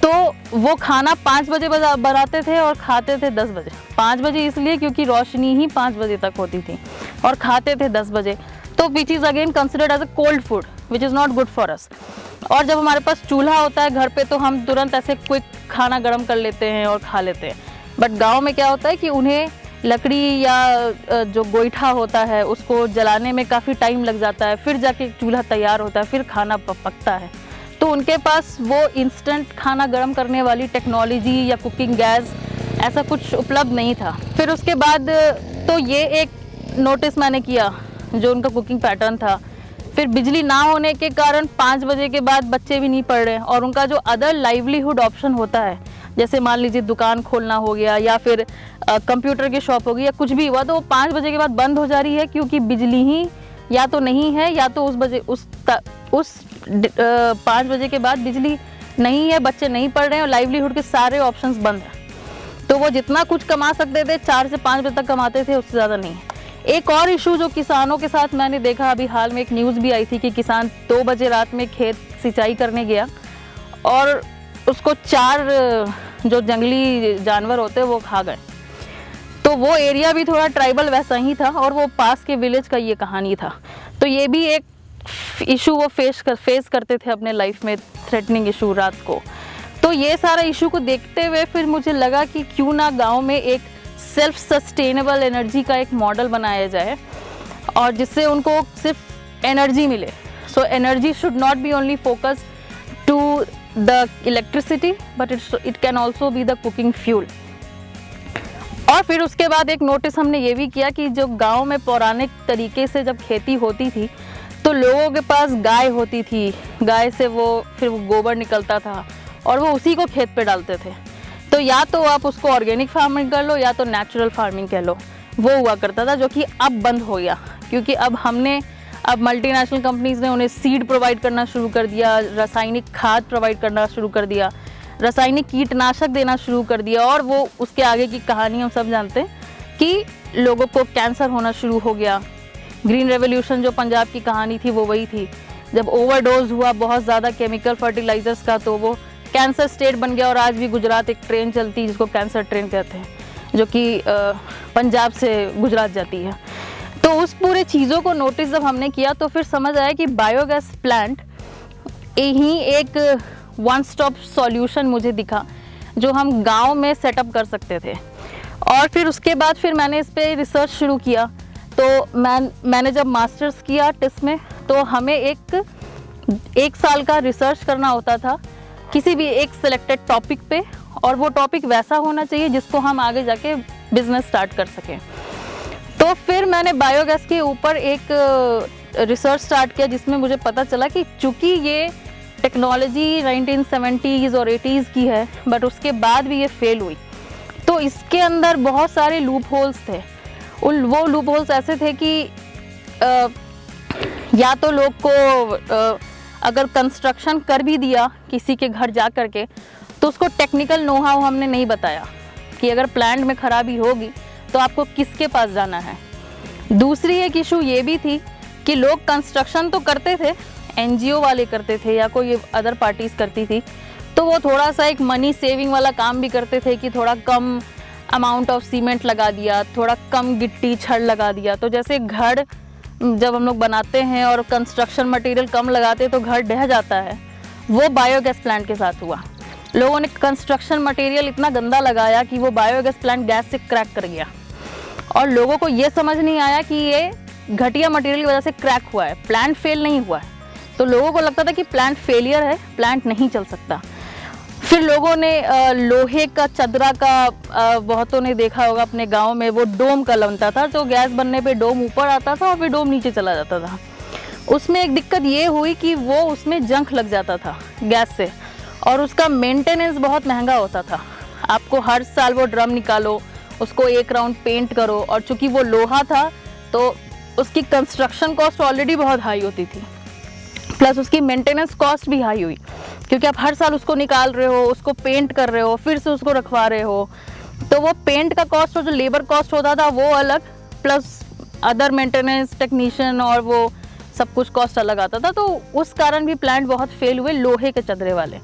तो वो खाना 5 बजे बनाते थे और खाते थे 10 बजे। 5 बजे इसलिए क्योंकि रोशनी ही 5 बजे तक होती थी, और खाते थे 10 बजे। तो which is again considered as a cold food which is not good for us. और जब हमारे पास चूल्हा होता है घर पे तो हम तुरंत ऐसे क्विक खाना गर्म कर लेते हैं और खा लेते हैं। बट गांव में क्या होता है कि उन्हें लकड़ी या जो गोईठा होता है उसको जलाने में काफ़ी टाइम लग जाता है, फिर जाके चूल्हा तैयार होता है, फिर खाना पकता है। तो उनके पास वो इंस्टेंट खाना गर्म करने वाली टेक्नोलॉजी या कुकिंग गैस ऐसा कुछ उपलब्ध नहीं था। फिर उसके बाद तो ये एक नोटिस मैंने किया जो उनका कुकिंग पैटर्न था। फिर बिजली ना होने के कारण 5 बजे के बाद बच्चे भी नहीं पढ़ रहे, और उनका जो अदर लाइवलीहुड ऑप्शन होता है, जैसे मान लीजिए दुकान खोलना हो गया या फिर कंप्यूटर की शॉप हो गई या कुछ भी हुआ, तो वो 5 बजे के बाद बंद हो जा रही है, क्योंकि बिजली ही या तो नहीं है या तो उस 5 बजे के बाद बिजली नहीं है, बच्चे नहीं पढ़ रहे हैं और लाइवलीहुड के सारे ऑप्शंस बंद हैं। तो वो जितना कुछ कमा सकते थे 4 से 5 बजे तक कमाते थे, उससे ज़्यादा नहीं। एक और इशू जो किसानों के साथ मैंने देखा, अभी हाल में एक न्यूज़ भी आई थी कि किसान 2 बजे रात में खेत सिंचाई करने गया और उसको 4 जो जंगली जानवर होते हैं वो खा गए। तो वो एरिया भी थोड़ा ट्राइबल वैसा ही था, और वो पास के विलेज का ये कहानी था। तो ये भी एक इशू वो फेस करते थे अपने लाइफ में, थ्रेटनिंग इशू रात को। तो ये सारा इशू को देखते हुए फिर मुझे लगा कि क्यों ना गांव में एक सेल्फ सस्टेनेबल एनर्जी का एक मॉडल बनाया जाए, और जिससे उनको सिर्फ एनर्जी मिले। So energy should not be only focus to the electricity, but it can also be the cooking fuel. और फिर उसके बाद एक नोटिस हमने ये भी किया कि जो गांव में पौराणिक तरीके से जब खेती होती थी तो लोगों के पास गाय होती थी, गाय से फिर वो गोबर निकलता था और वो उसी को खेत पे डालते थे। तो या तो आप उसको ऑर्गेनिक फार्मिंग कर लो या तो नेचुरल फार्मिंग कह लो, वो हुआ करता था, जो कि अब बंद हो गया, क्योंकि अब मल्टीनेशनल कंपनीज ने उन्हें सीड प्रोवाइड करना शुरू कर दिया, रासायनिक खाद प्रोवाइड करना शुरू कर दिया, रासायनिक कीटनाशक देना शुरू कर दिया, और वो उसके आगे की कहानी हम सब जानते हैं कि लोगों को कैंसर होना शुरू हो गया। ग्रीन रेवोल्यूशन जो पंजाब की कहानी थी वो वही थी, जब ओवरडोज हुआ बहुत ज़्यादा केमिकल फर्टिलाइजर्स का तो वो कैंसर स्टेट बन गया। और आज भी गुजरात एक ट्रेन चलती है जिसको कैंसर ट्रेन कहते हैं, जो कि पंजाब से गुजरात जाती है। तो उस पूरे चीज़ों को नोटिस जब हमने किया तो फिर समझ आया कि बायोगैस प्लांट ही एक वन स्टॉप सॉल्यूशन मुझे दिखा जो हम गांव में सेटअप कर सकते थे। और फिर उसके बाद फिर मैंने इस पर रिसर्च शुरू किया। तो मैंने जब मास्टर्स किया TISS में, तो हमें एक 1 साल का रिसर्च करना होता था किसी भी एक सिलेक्टेड टॉपिक पे, और वो टॉपिक वैसा होना चाहिए जिसको हम आगे जाके बिजनेस स्टार्ट कर सकें। तो फिर मैंने बायोगैस के ऊपर एक रिसर्च स्टार्ट किया, जिसमें मुझे पता चला कि चूंकि ये टेक्नोलॉजी 1970s और 80s की है, बट उसके बाद भी ये फेल हुई, तो इसके अंदर बहुत सारे लूप होल्स थे। वो लूप होल्स ऐसे थे कि या तो लोग को अगर कंस्ट्रक्शन कर भी दिया किसी के घर जा कर के, तो उसको टेक्निकल नो हाउ हमने नहीं बताया कि अगर प्लांट में खराबी होगी तो आपको किसके पास जाना है। दूसरी एक इशू ये भी थी कि लोग कंस्ट्रक्शन तो करते थे, एनजीओ वाले करते थे या कोई अदर पार्टीज करती थी, तो वो थोड़ा सा एक मनी सेविंग वाला काम भी करते थे कि थोड़ा कम अमाउंट ऑफ सीमेंट लगा दिया, थोड़ा कम गिट्टी छड़ लगा दिया। तो जैसे घर जब हम लोग बनाते हैं और कंस्ट्रक्शन मटेरियल कम लगाते हैं तो घर ढह जाता है, वो बायोगैस प्लांट के साथ हुआ। लोगों ने कंस्ट्रक्शन मटेरियल इतना गंदा लगाया कि वो बायोगैस प्लांट गैस से क्रैक कर गया, और लोगों को ये समझ नहीं आया कि ये घटिया मटेरियल की वजह से क्रैक हुआ है, प्लांट फेल नहीं हुआ है। तो लोगों को लगता था कि प्लांट फेलियर है, प्लांट नहीं चल सकता। फिर लोगों ने लोहे का चदरा का, बहुतों ने देखा होगा अपने गांव में, वो डोम का बनता था, तो गैस बनने पे डोम ऊपर आता था और फिर डोम नीचे चला जाता था। उसमें एक दिक्कत ये हुई कि वो उसमें जंग लग जाता था गैस से, और उसका मेंटेनेंस बहुत महंगा होता था। आपको हर साल वो ड्रम निकालो, उसको एक राउंड पेंट करो, और चूंकि वो लोहा था तो उसकी कंस्ट्रक्शन कॉस्ट ऑलरेडी बहुत हाई होती थी, प्लस उसकी मेंटेनेंस कॉस्ट भी हाई हुई, क्योंकि आप हर साल उसको निकाल रहे हो, उसको पेंट कर रहे हो, फिर से उसको रखवा रहे हो। तो वो पेंट का कॉस्ट और जो लेबर कॉस्ट होता था वो अलग, प्लस अदर मेंटेनेंस टेक्नीशियन और वो सब कुछ कॉस्ट अलग आता था। तो उस कारण भी प्लांट बहुत फेल हुए, लोहे के चदरे वाले।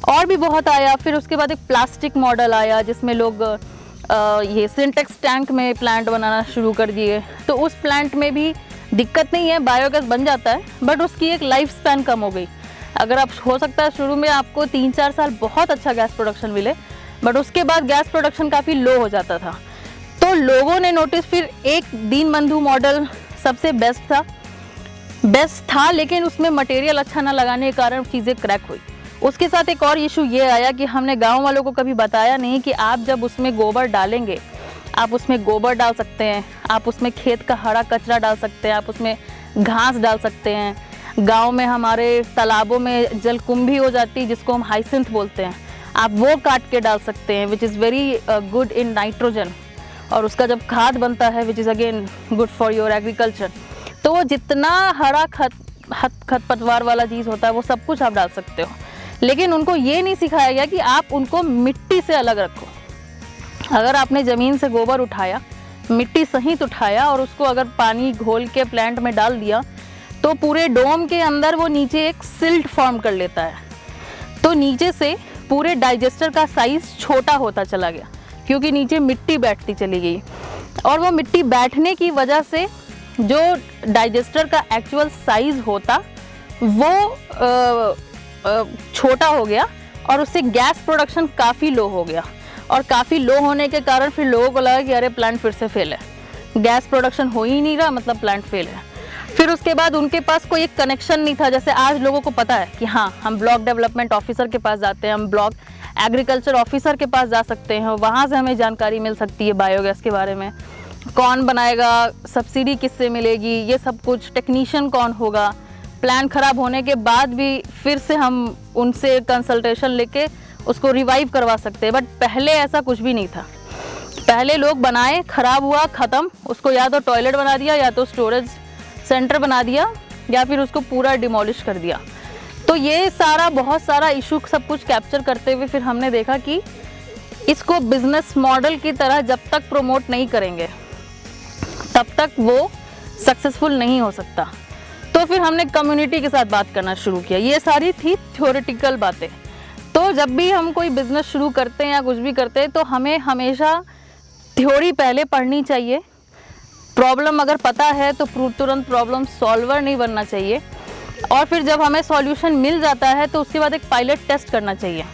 और भी बहुत आया। फिर उसके बाद एक प्लास्टिक मॉडल आया जिसमें लोग ये सिंटेक्स टैंक में प्लांट बनाना शुरू कर दिए। तो उस प्लांट में भी दिक्कत नहीं है, बायोगैस बन जाता है, बट उसकी एक लाइफ स्पैन कम हो गई। अगर आप, हो सकता है शुरू में आपको 3-4 साल बहुत अच्छा गैस प्रोडक्शन मिले, बट उसके बाद गैस प्रोडक्शन काफ़ी लो हो जाता था। तो लोगों ने नोटिस, फिर एक दीनबंधु मॉडल सबसे बेस्ट था, लेकिन उसमें मटेरियल अच्छा ना लगाने के कारण चीज़ें क्रैक हुई। उसके साथ एक और इशू ये आया कि हमने गांव वालों को कभी बताया नहीं कि आप जब उसमें गोबर डालेंगे, आप उसमें गोबर डाल सकते हैं, आप उसमें खेत का हरा कचरा डाल सकते हैं, आप उसमें घास डाल सकते हैं। गांव में हमारे तालाबों में जलकुंभी हो जाती है जिसको हम हाइसिंथ बोलते हैं, आप वो काट के डाल सकते हैं, which is very good in nitrogen, और उसका जब खाद बनता है विच is again good for your agriculture. तो वो जितना हरा खरपतवार वाला चीज़ होता है वो सब कुछ आप डाल सकते हो, लेकिन उनको ये नहीं सिखाया गया कि आप उनको मिट्टी से अलग रखो। अगर आपने ज़मीन से गोबर उठाया, मिट्टी सहित उठाया, और उसको अगर पानी घोल के प्लांट में डाल दिया, तो पूरे डोम के अंदर वो नीचे एक सिल्ट फॉर्म कर लेता है। तो नीचे से पूरे डाइजेस्टर का साइज़ छोटा होता चला गया, क्योंकि नीचे मिट्टी बैठती चली गई, और वो मिट्टी बैठने की वजह से जो डाइजेस्टर का एक्चुअल साइज़ होता वो छोटा हो गया, और उससे गैस प्रोडक्शन काफ़ी लो हो गया। और काफ़ी लो होने के कारण फिर लोगों को लगा कि अरे प्लांट फिर से फेल है, गैस प्रोडक्शन हो ही नहीं रहा, मतलब प्लांट फेल है। फिर उसके बाद उनके पास कोई एक कनेक्शन नहीं था। जैसे आज लोगों को पता है कि हाँ, हम ब्लॉक डेवलपमेंट ऑफिसर के पास जाते हैं, हम ब्लॉक एग्रीकल्चर ऑफिसर के पास जा सकते हैं, वहाँ से हमें जानकारी मिल सकती है बायोगैस के बारे में, कौन बनाएगा, सब्सिडी किससे मिलेगी, ये सब कुछ, टेक्नीशियन कौन होगा। प्लान ख़राब होने के बाद भी फिर से हम उनसे कंसल्टेशन लेके उसको रिवाइव करवा सकते हैं, बट पहले ऐसा कुछ भी नहीं था। पहले लोग बनाए, ख़राब हुआ, ख़त्म, उसको या तो टॉयलेट बना दिया, या तो स्टोरेज सेंटर बना दिया, या फिर उसको पूरा डिमोलिश कर दिया। तो ये सारा बहुत सारा इशू सब कुछ कैप्चर करते हुए फिर हमने देखा कि इसको बिजनेस मॉडल की तरह जब तक प्रमोट नहीं करेंगे तब तक वो सक्सेसफुल नहीं हो सकता। तो फिर हमने कम्युनिटी के साथ बात करना शुरू किया। ये सारी थी थ्योरेटिकल बातें। तो जब भी हम कोई बिजनेस शुरू करते हैं या कुछ भी करते हैं तो हमें हमेशा थ्योरी पहले पढ़नी चाहिए। प्रॉब्लम अगर पता है तो तुरंत प्रॉब्लम सॉल्वर नहीं बनना चाहिए, और फिर जब हमें सॉल्यूशन मिल जाता है तो उसके बाद एक पायलट टेस्ट करना चाहिए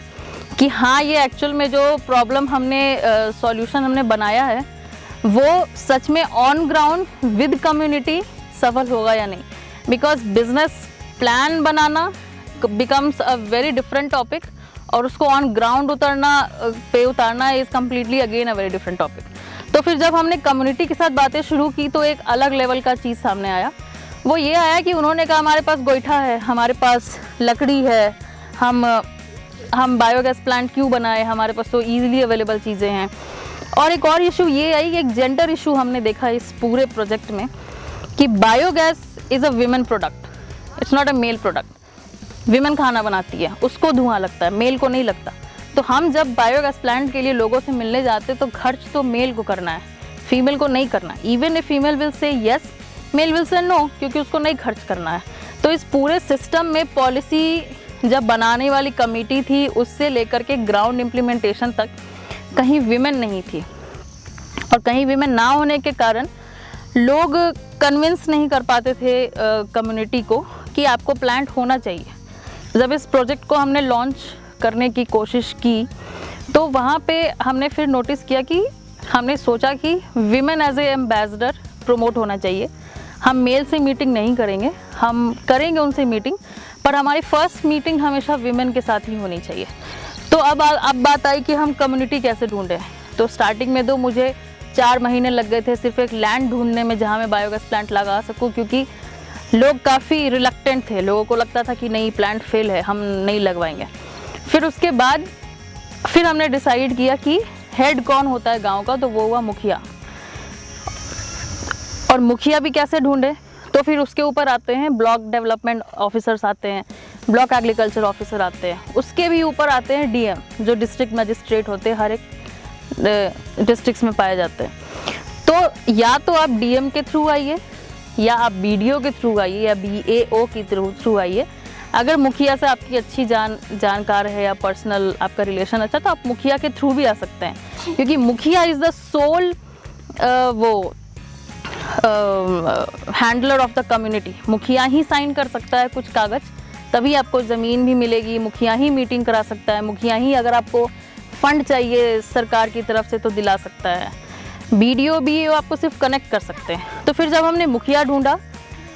कि हाँ, ये एक्चुअल में जो प्रॉब्लम हमने सॉल्यूशन हमने बनाया है वो सच में ऑन ग्राउंड विद कम्युनिटी सफल होगा या नहीं। Because business plan banana becomes a very different topic, और उसको ऑन ग्राउंड उतारना is completely again a very different topic. तो फिर जब हमने कम्युनिटी के साथ बातें शुरू की तो एक अलग लेवल का चीज़ सामने आया। वो ये आया कि उन्होंने कहा हमारे पास गोईठा है, हमारे पास लकड़ी है, हम बायोगैस प्लांट क्यों बनाए, हमारे पास तो ईजिली अवेलेबल चीज़ें हैं। और एक और इशू ये आई, एक जेंडर इशू हमने देखा इस पूरे प्रोजेक्ट में कि biogas is a women product, it's not a male product. Women खाना बनाती है, उसको धुआं लगता है, मेल को नहीं लगता। तो हम जब बायोगैस प्लांट के लिए लोगों से मिलने जाते तो खर्च तो मेल को करना है, फीमेल को नहीं करना। Even a female will say yes, male will say no, क्योंकि उसको नहीं खर्च करना है। तो इस पूरे सिस्टम में पॉलिसी जब बनाने वाली कमेटी थी, उससे लेकर के ग्राउंड इम्प्लीमेंटेशन तक कहीं विमेन नहीं थी, और कहीं विमेन ना होने के कारण लोग कन्विंस नहीं कर पाते थे कम्युनिटी को कि आपको प्लांट होना चाहिए। जब इस प्रोजेक्ट को हमने लॉन्च करने की कोशिश की तो वहाँ पे हमने फिर नोटिस किया कि हमने सोचा कि women as a ambassador promote होना चाहिए। हम मेल से मीटिंग नहीं करेंगे, हम करेंगे उनसे मीटिंग, पर हमारी फर्स्ट मीटिंग हमेशा विमेन के साथ ही होनी चाहिए। तो अब बात आई कि हम कम्युनिटी कैसे ढूंढें। तो स्टार्टिंग में तो मुझे 4 महीने लग गए थे सिर्फ एक लैंड ढूंढने में जहाँ मैं बायोगैस प्लांट लगा सकूँ, क्योंकि लोग काफ़ी रिलक्टेंट थे, लोगों को लगता था कि नहीं प्लांट फेल है, हम नहीं लगवाएंगे। फिर उसके बाद फिर हमने डिसाइड किया कि हेड कौन होता है गांव का, तो वो हुआ मुखिया। और मुखिया भी कैसे ढूंढे, तो फिर उसके ऊपर आते हैं ब्लॉक डेवलपमेंट ऑफिसर्स आते हैं, ब्लॉक एग्रीकल्चर ऑफिसर आते हैं, उसके भी ऊपर आते हैं डीएम, जो डिस्ट्रिक्ट मजिस्ट्रेट होते हैं, हर एक डिस्ट्रिक्ट्स में पाए जाते हैं। तो या तो आप डीएम के थ्रू आइए, या आप बीडीओ के थ्रू आइए, या बीएओ के थ्रू आइए। अगर मुखिया से आपकी अच्छी जानकार है या पर्सनल आपका रिलेशन अच्छा, तो आप मुखिया के थ्रू भी आ सकते हैं, क्योंकि mukhiya is the sole handler of the community. मुखिया ही साइन कर सकता है कुछ कागज़, तभी आपको ज़मीन भी मिलेगी। मुखिया ही मीटिंग करा सकता है, मुखिया ही अगर आपको फंड चाहिए सरकार की तरफ से तो दिला सकता है। बीडीओ भी आपको सिर्फ कनेक्ट कर सकते हैं। तो फिर जब हमने मुखिया ढूंढा,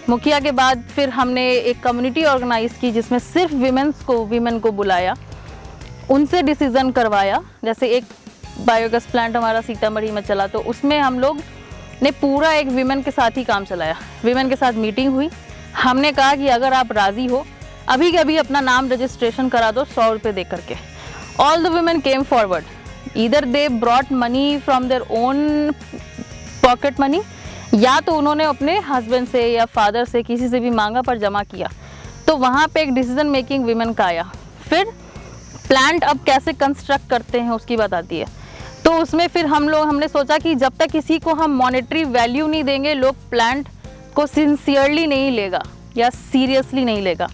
मुखिया के बाद फिर हमने एक कम्युनिटी ऑर्गेनाइज़ की जिसमें सिर्फ विमेन को बुलाया, उनसे डिसीज़न करवाया। जैसे एक बायोगैस प्लांट हमारा सीतामढ़ी में चला, तो उसमें हम लोग ने पूरा एक विमेन के साथ ही काम चलाया। विमेन के साथ मीटिंग हुई, हमने कहा कि अगर आप राज़ी हो अभी के अभी अपना नाम रजिस्ट्रेशन करा दो 100 रुपये दे करके। All the women came forward, either they brought money from their own pocket money, या तो उन्होंने अपने हस्बैंड से या फादर से किसी से भी मांगा पर जमा किया। तो वहाँ पे एक डिसीजन मेकिंग विमेन का आया। फिर प्लांट अब कैसे कंस्ट्रक्ट करते हैं उसकी बात आती है। तो उसमें फिर हमने सोचा कि जब तक किसी को हम मॉनेटरी वैल्यू नहीं देंगे, लोग प्लांट को सिंसियरली नहीं लेगा या सीरियसली नहीं लेगा।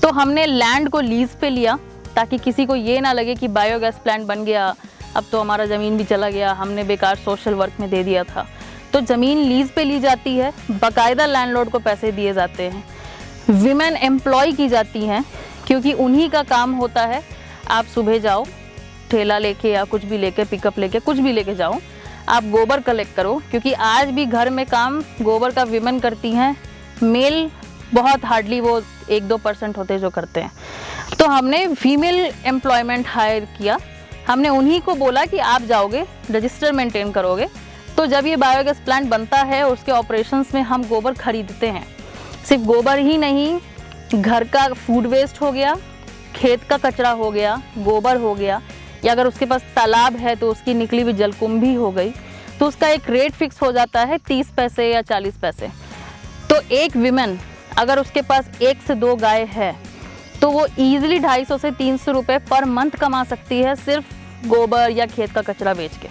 तो हमने लैंड को लीज पे लिया, ताकि किसी को ये ना लगे कि बायोगैस प्लांट बन गया, अब तो हमारा ज़मीन भी चला गया, हमने बेकार सोशल वर्क में दे दिया था। तो ज़मीन लीज पे ली जाती है, बाकायदा लैंडलॉर्ड को पैसे दिए जाते हैं, विमेन एम्प्लॉय की जाती हैं, क्योंकि उन्हीं का काम होता है आप सुबह जाओ ठेला लेके या कुछ भी लेके, पिकअप लेके, कुछ भी लेके जाओ, आप गोबर कलेक्ट करो, क्योंकि आज भी घर में काम गोबर का विमेन करती हैं, मेल बहुत हार्डली वो 1-2% होते जो करते हैं। तो हमने फीमेल एम्प्लॉयमेंट हायर किया, हमने उन्हीं को बोला कि आप जाओगे रजिस्टर मेंटेन करोगे। तो जब ये बायोगैस प्लांट बनता है उसके ऑपरेशंस में हम गोबर खरीदते हैं। सिर्फ गोबर ही नहीं, घर का फूड वेस्ट हो गया, खेत का कचरा हो गया, गोबर हो गया, या अगर उसके पास तालाब है तो उसकी निकली हुई जलकुंभी हो गई, तो उसका एक रेट फिक्स हो जाता है 30 पैसे या 40 पैसे। तो एक विमेन अगर उसके पास 1 से 2 गाय है तो वो ईजिली 250 से 300 रुपये पर मंथ कमा सकती है, सिर्फ गोबर या खेत का कचरा बेच के।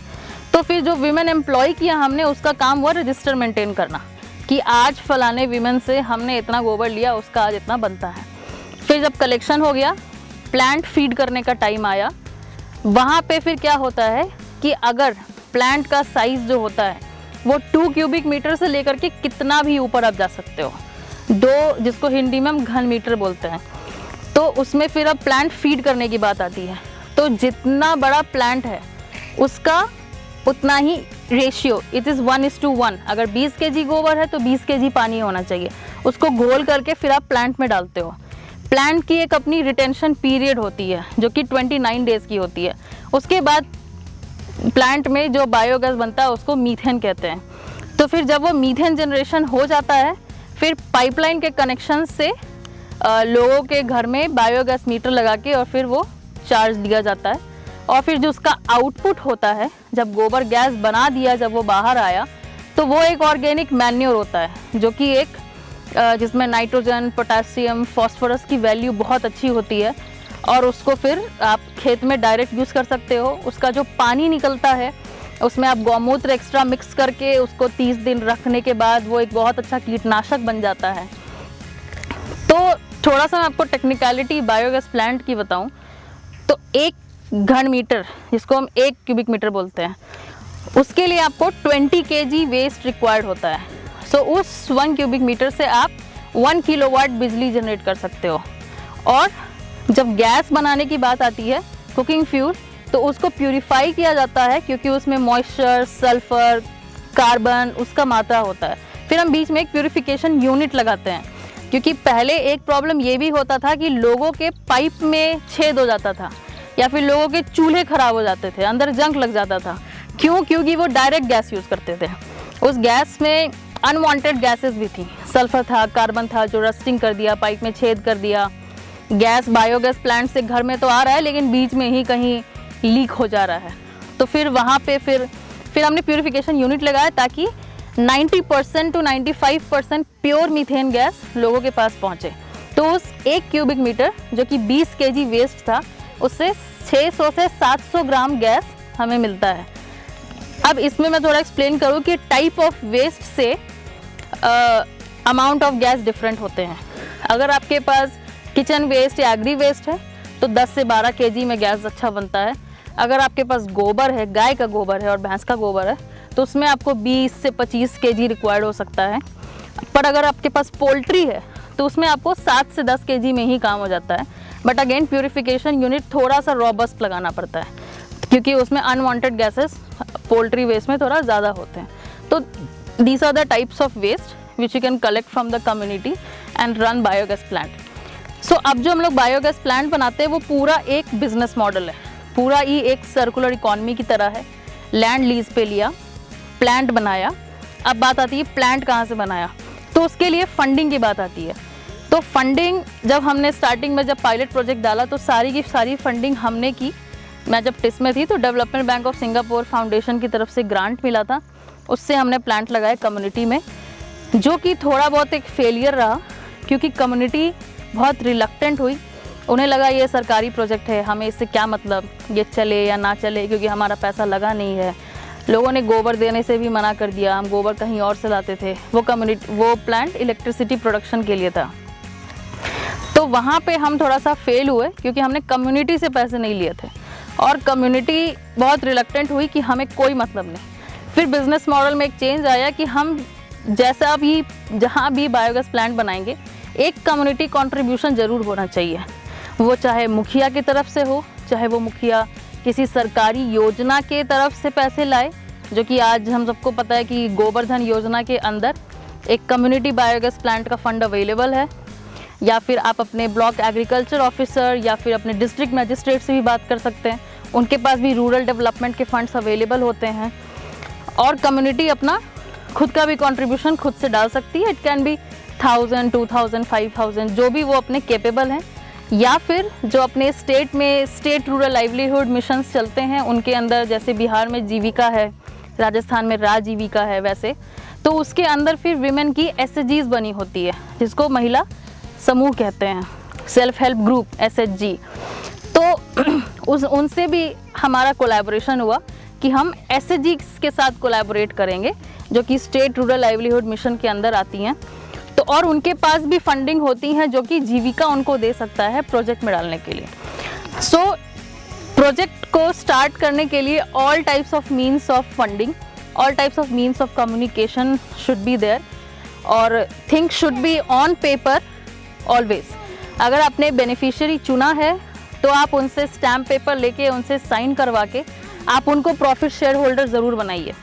तो फिर जो विमेन एम्प्लॉय किया हमने, उसका काम हुआ रजिस्टर मेंटेन करना, कि आज फलाने विमेन से हमने इतना गोबर लिया, उसका आज इतना बनता है। फिर जब कलेक्शन हो गया, प्लांट फीड करने का टाइम आया, वहाँ पे फिर क्या होता है कि अगर प्लांट का साइज़ जो होता है वो 2 क्यूबिक मीटर से लेकर के कितना भी ऊपर आप जा सकते हो, 2 जिसको हिंदी में हम घन मीटर बोलते हैं। तो उसमें फिर अब प्लांट फीड करने की बात आती है। तो जितना बड़ा प्लांट है उसका उतना ही रेशियो इट इज़ 1:1। अगर 20 kg गोबर है तो 20 kg पानी होना चाहिए। उसको घोल करके फिर आप प्लांट में डालते हो। प्लांट की एक अपनी रिटेंशन पीरियड होती है जो कि 29 डेज़ की होती है। उसके बाद प्लांट में जो बायोगैस बनता है उसको मीथेन कहते हैं। तो फिर जब वो मीथेन जनरेशन हो जाता है, फिर पाइपलाइन के कनेक्शन से लोगों के घर में बायोगैस मीटर लगा के और फिर वो चार्ज दिया जाता है। और फिर जो उसका आउटपुट होता है, जब गोबर गैस बना दिया, जब वो बाहर आया, तो वो एक ऑर्गेनिक मैन्योर होता है जो कि एक जिसमें नाइट्रोजन, पोटेशियम, फास्फोरस की वैल्यू बहुत अच्छी होती है। और उसको फिर आप खेत में डायरेक्ट यूज़ कर सकते हो। उसका जो पानी निकलता है उसमें आप गौमूत्र एक्स्ट्रा मिक्स करके उसको 30 दिन रखने के बाद वो एक बहुत अच्छा कीटनाशक बन जाता है। तो थोड़ा सा मैं आपको टेक्निकलिटी बायोगैस प्लांट की बताऊं तो 1 घन मीटर, जिसको हम 1 क्यूबिक मीटर बोलते हैं, उसके लिए आपको 20 kg वेस्ट रिक्वायर्ड होता है। सो उस 1 क्यूबिक मीटर से आप 1 किलोवाट बिजली जनरेट कर सकते हो। और जब गैस बनाने की बात आती है, कुकिंग फ्यूल, तो उसको प्यूरिफाई किया जाता है क्योंकि उसमें मॉइस्चर, सल्फर, कार्बन उसका मात्रा होता है। फिर हम बीच में एक प्यूरिफिकेशन यूनिट लगाते हैं क्योंकि पहले एक प्रॉब्लम ये भी होता था कि लोगों के पाइप में छेद हो जाता था या फिर लोगों के चूल्हे खराब हो जाते थे, अंदर जंग लग जाता था। क्यों? क्योंकि वो डायरेक्ट गैस यूज़ करते थे। उस गैस में अनवांटेड गैसेस भी थी, सल्फर था, कार्बन था, जो रस्टिंग कर दिया, पाइप में छेद कर दिया। गैस बायोगैस प्लांट से घर में तो आ रहा है लेकिन बीच में ही कहीं लीक हो जा रहा है। तो फिर वहाँ पे फिर हमने प्यूरिफिकेशन यूनिट लगाया ताकि 90% to 95% प्योर मीथेन गैस लोगों के पास पहुँचे। तो उस 1 क्यूबिक मीटर जो कि 20 kg वेस्ट था, उससे 600 से 700 ग्राम गैस हमें मिलता है। अब इसमें मैं थोड़ा एक्सप्लेन करूँ कि टाइप ऑफ वेस्ट से अमाउंट ऑफ गैस डिफरेंट होते हैं। अगर आपके पास किचन वेस्ट या एग्री वेस्ट है तो 10 से 12 kg में गैस अच्छा बनता है। अगर आपके पास गोबर है, गाय का गोबर है और भैंस का गोबर है, तो उसमें आपको 20 से 25 kg रिक्वायर्ड हो सकता है। पर अगर आपके पास पोल्ट्री है तो उसमें आपको 7 से 10 kg में ही काम हो जाता है। बट अगेन प्यूरिफिकेशन यूनिट थोड़ा सा रॉबस्ट लगाना पड़ता है क्योंकि उसमें अनवांटेड गैसेस पोल्ट्री वेस्ट में थोड़ा ज़्यादा होते हैं। तो these are the types of waste which you can collect from the community and run biogas plant. So अब जो हम लोग बायोगैस प्लांट बनाते हैं वो पूरा एक बिजनेस मॉडल है, पूरा ही एक सर्कुलर इकोनॉमी की तरह है। लैंड लीज पे लिया, प्लांट बनाया। अब बात आती है प्लांट कहाँ से बनाया, तो उसके लिए फंडिंग की बात आती है। तो फंडिंग जब हमने स्टार्टिंग में जब पायलट प्रोजेक्ट डाला तो सारी की सारी फंडिंग हमने की। मैं जब टिस में थी तो development bank of Singapore foundation की तरफ से ग्रांट मिला था, उससे हमने प्लांट लगाए कम्युनिटी में, जो कि थोड़ा बहुत एक फेलियर रहा क्योंकि कम्युनिटी बहुत रिलक्टेंट हुई। उन्हें लगा ये सरकारी प्रोजेक्ट है, हमें इससे क्या मतलब, ये चले या ना चले, क्योंकि हमारा पैसा लगा नहीं है। लोगों ने गोबर देने से भी मना कर दिया, हम गोबर कहीं और से लाते थे। वो प्लांट इलेक्ट्रिसिटी प्रोडक्शन के लिए था। तो वहाँ पे हम थोड़ा सा फेल हुए क्योंकि हमने कम्युनिटी से पैसे नहीं लिए थे और कम्युनिटी बहुत रिलक्टेंट हुई कि हमें कोई मतलब नहीं। फिर बिजनेस मॉडल में एक चेंज आया कि हम जैसा भी जहाँ भी बायोगैस प्लांट बनाएंगे एक कम्युनिटी कंट्रीब्यूशन ज़रूर होना चाहिए। वो चाहे मुखिया की तरफ से हो, चाहे वो मुखिया किसी सरकारी योजना के तरफ से पैसे लाए, जो कि आज हम सबको पता है कि गोवर्धन योजना के अंदर एक कम्युनिटी बायोगैस प्लांट का फंड अवेलेबल है। या फिर आप अपने ब्लॉक एग्रीकल्चर ऑफिसर या फिर अपने डिस्ट्रिक्ट मजिस्ट्रेट से भी बात कर सकते हैं, उनके पास भी रूरल डेवलपमेंट के फंड्स अवेलेबल होते हैं। और कम्युनिटी अपना खुद का भी कंट्रीब्यूशन खुद से डाल सकती है। इट कैन बी 1000, 2000, 5000, जो भी वो अपने केपेबल हैं। या फिर जो अपने स्टेट में स्टेट रूरल लाइवलीहुड मिशंस चलते हैं उनके अंदर, जैसे बिहार में जीविका है, राजस्थान में राजीविका है, वैसे तो उसके अंदर फिर विमेन की SHGs बनी होती है, जिसको महिला समूह कहते हैं, सेल्फ हेल्प ग्रुप SHG। तो उनसे भी हमारा कोलैबोरेशन हुआ कि हम SHGs के साथ कोलैबोरेट करेंगे, जो कि स्टेट रूरल लाइवलीहुड मिशन के अंदर आती हैं। तो और उनके पास भी फंडिंग होती है जो कि जीविका उनको दे सकता है प्रोजेक्ट में डालने के लिए। सो प्रोजेक्ट को स्टार्ट करने के लिए all types of means of funding, all types of means of communication should be there और things should be on paper always. अगर आपने बेनिफिशियरी चुना है तो आप उनसे स्टैम्प पेपर लेके उनसे साइन करवा के आप उनको प्रॉफिट शेयर होल्डर ज़रूर बनाइए।